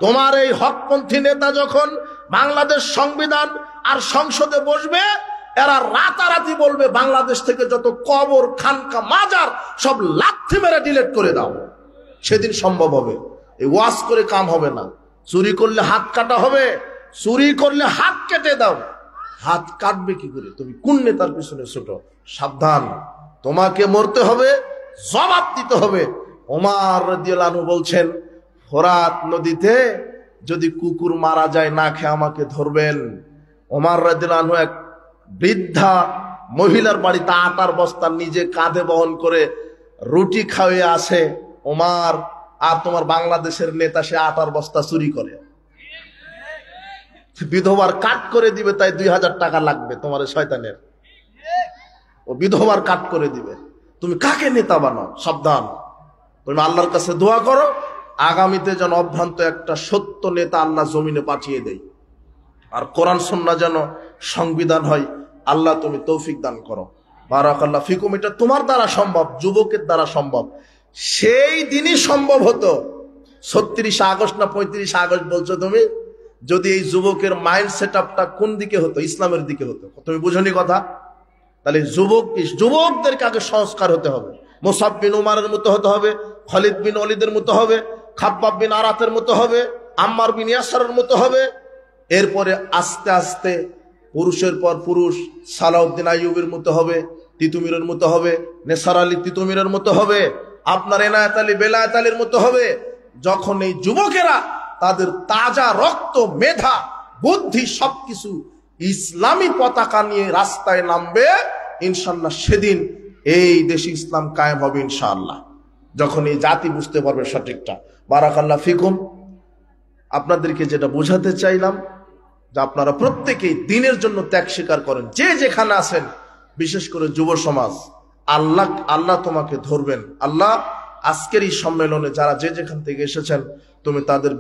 তোমার এই হকপন্থী নেতা যখন বাংলাদেশ সংবিধান আর সংসদে বসবে, এরা রাতারাতি বলবে বাংলাদেশ থেকে যত কবর খানকা মাজার সব লাথি মেরে ডিলিট করে দাও। সেদিন সম্ভব হবে। এই ওয়াজ করে কাম হবে না। চুরি করলে হাত কাটা হবে, চুরি করলে হাত কেটে দাও। হাত কাটবে কি করে? তুমি কোন নেতার পিছনে ছোট? সাবধান, তোমাকে মরতে হবে, জবাব দিতে হবে। ওমর রাদিয়াল্লাহু আনহু বলছেন, ফোরাত নদীতে যদি কুকুর মারা যায় না খেয়ে আমাকে ধরবেন। ওমর রাদিয়াল্লাহু আনহু এক বৃদ্ধা মহিলার বাড়িতে আটার বস্তা নিজে কাঁধে বহন করে রুটি খাওয়িয়ে আসে। ওমর আর তোমার বাংলাদেশের নেতা সে আটার বস্তা চুরি করে, বিধবার কাট করে দিবে, তাই 2000 টাকা লাগবে তোমার শয়তানের। ও বিধবার কাট করে দিবে। তুমি কাকে নেতা বানাও? সাবধান, তুমি আল্লাহর কাছে দোয়া করো, আগামীতে যেন অভ্রান্ত একটা সত্য নেতা আল্লাহ জমিনে পাঠিয়ে দেয়, আর কোরআন সুন্নাহ যেন সংবিধান হয়। আল্লাহ তুমি তৌফিক দান করো। বারাকাল্লাহ ফিকুম। এটা তোমার দ্বারা সম্ভব, যুবকের দ্বারা সম্ভব। সেই দিনই সম্ভব হতো 36 আগস্ট না 35 আগস্ট বলছো তুমি, যদি এই যুবকের মাইন্ড সেট আপটা কোন দিকে হতো? ইসলামের দিকে হতো। তুমি বুঝনি কথা? তাহলে যুবকদেরকে আগে সংস্কার হতে হবে। মুসাব বিন উমারের মতো হতে হবে, খালিদ বিন ওয়ালিদের মতো হবে, খাব্বাব বিন আরাতের মতো হবে, আম্মার বিন ইয়াসারের মতো হবে। এরপরে আস্তে আস্তে পুরুষের পর পুরুষ সালাউদ্দিন আইয়ুবের মতো হবে, তিতুমিরের মতো হবে, নেসার আলী তিতুমিরের মতো হবে, আপনার এনায়েত আলী বেলায়েত আলীর মতো হবে। যখন এই যুবকেরা তাদের তাজা রক্ত, মেধা, বুদ্ধি সবকিছু ইসলামী পতাকা নিয়ে রাস্তায় নামবে, ইনশাআল্লাহ সেদিন এই দেশে ইসলাম কায়েম হবে ইনশাআল্লাহ। যখন এই জাতি বুঝতে পারবে সঠিকটা। বারাকাল্লাহ ফিকুম। আপনাদেরকে যেটা বোঝাতে চাইলাম, যে আপনারা প্রত্যেকেই দিনের জন্য ত্যাগ স্বীকার করেন, যে যেখানে আছেন, বিশেষ করে যুব সমাজ। আল্লাহ তোমাকে ধরবেন। আল্লাহ আজকের এই সম্মেলনে যারা যে যেখান থেকে এসেছেন, তুমি তাদের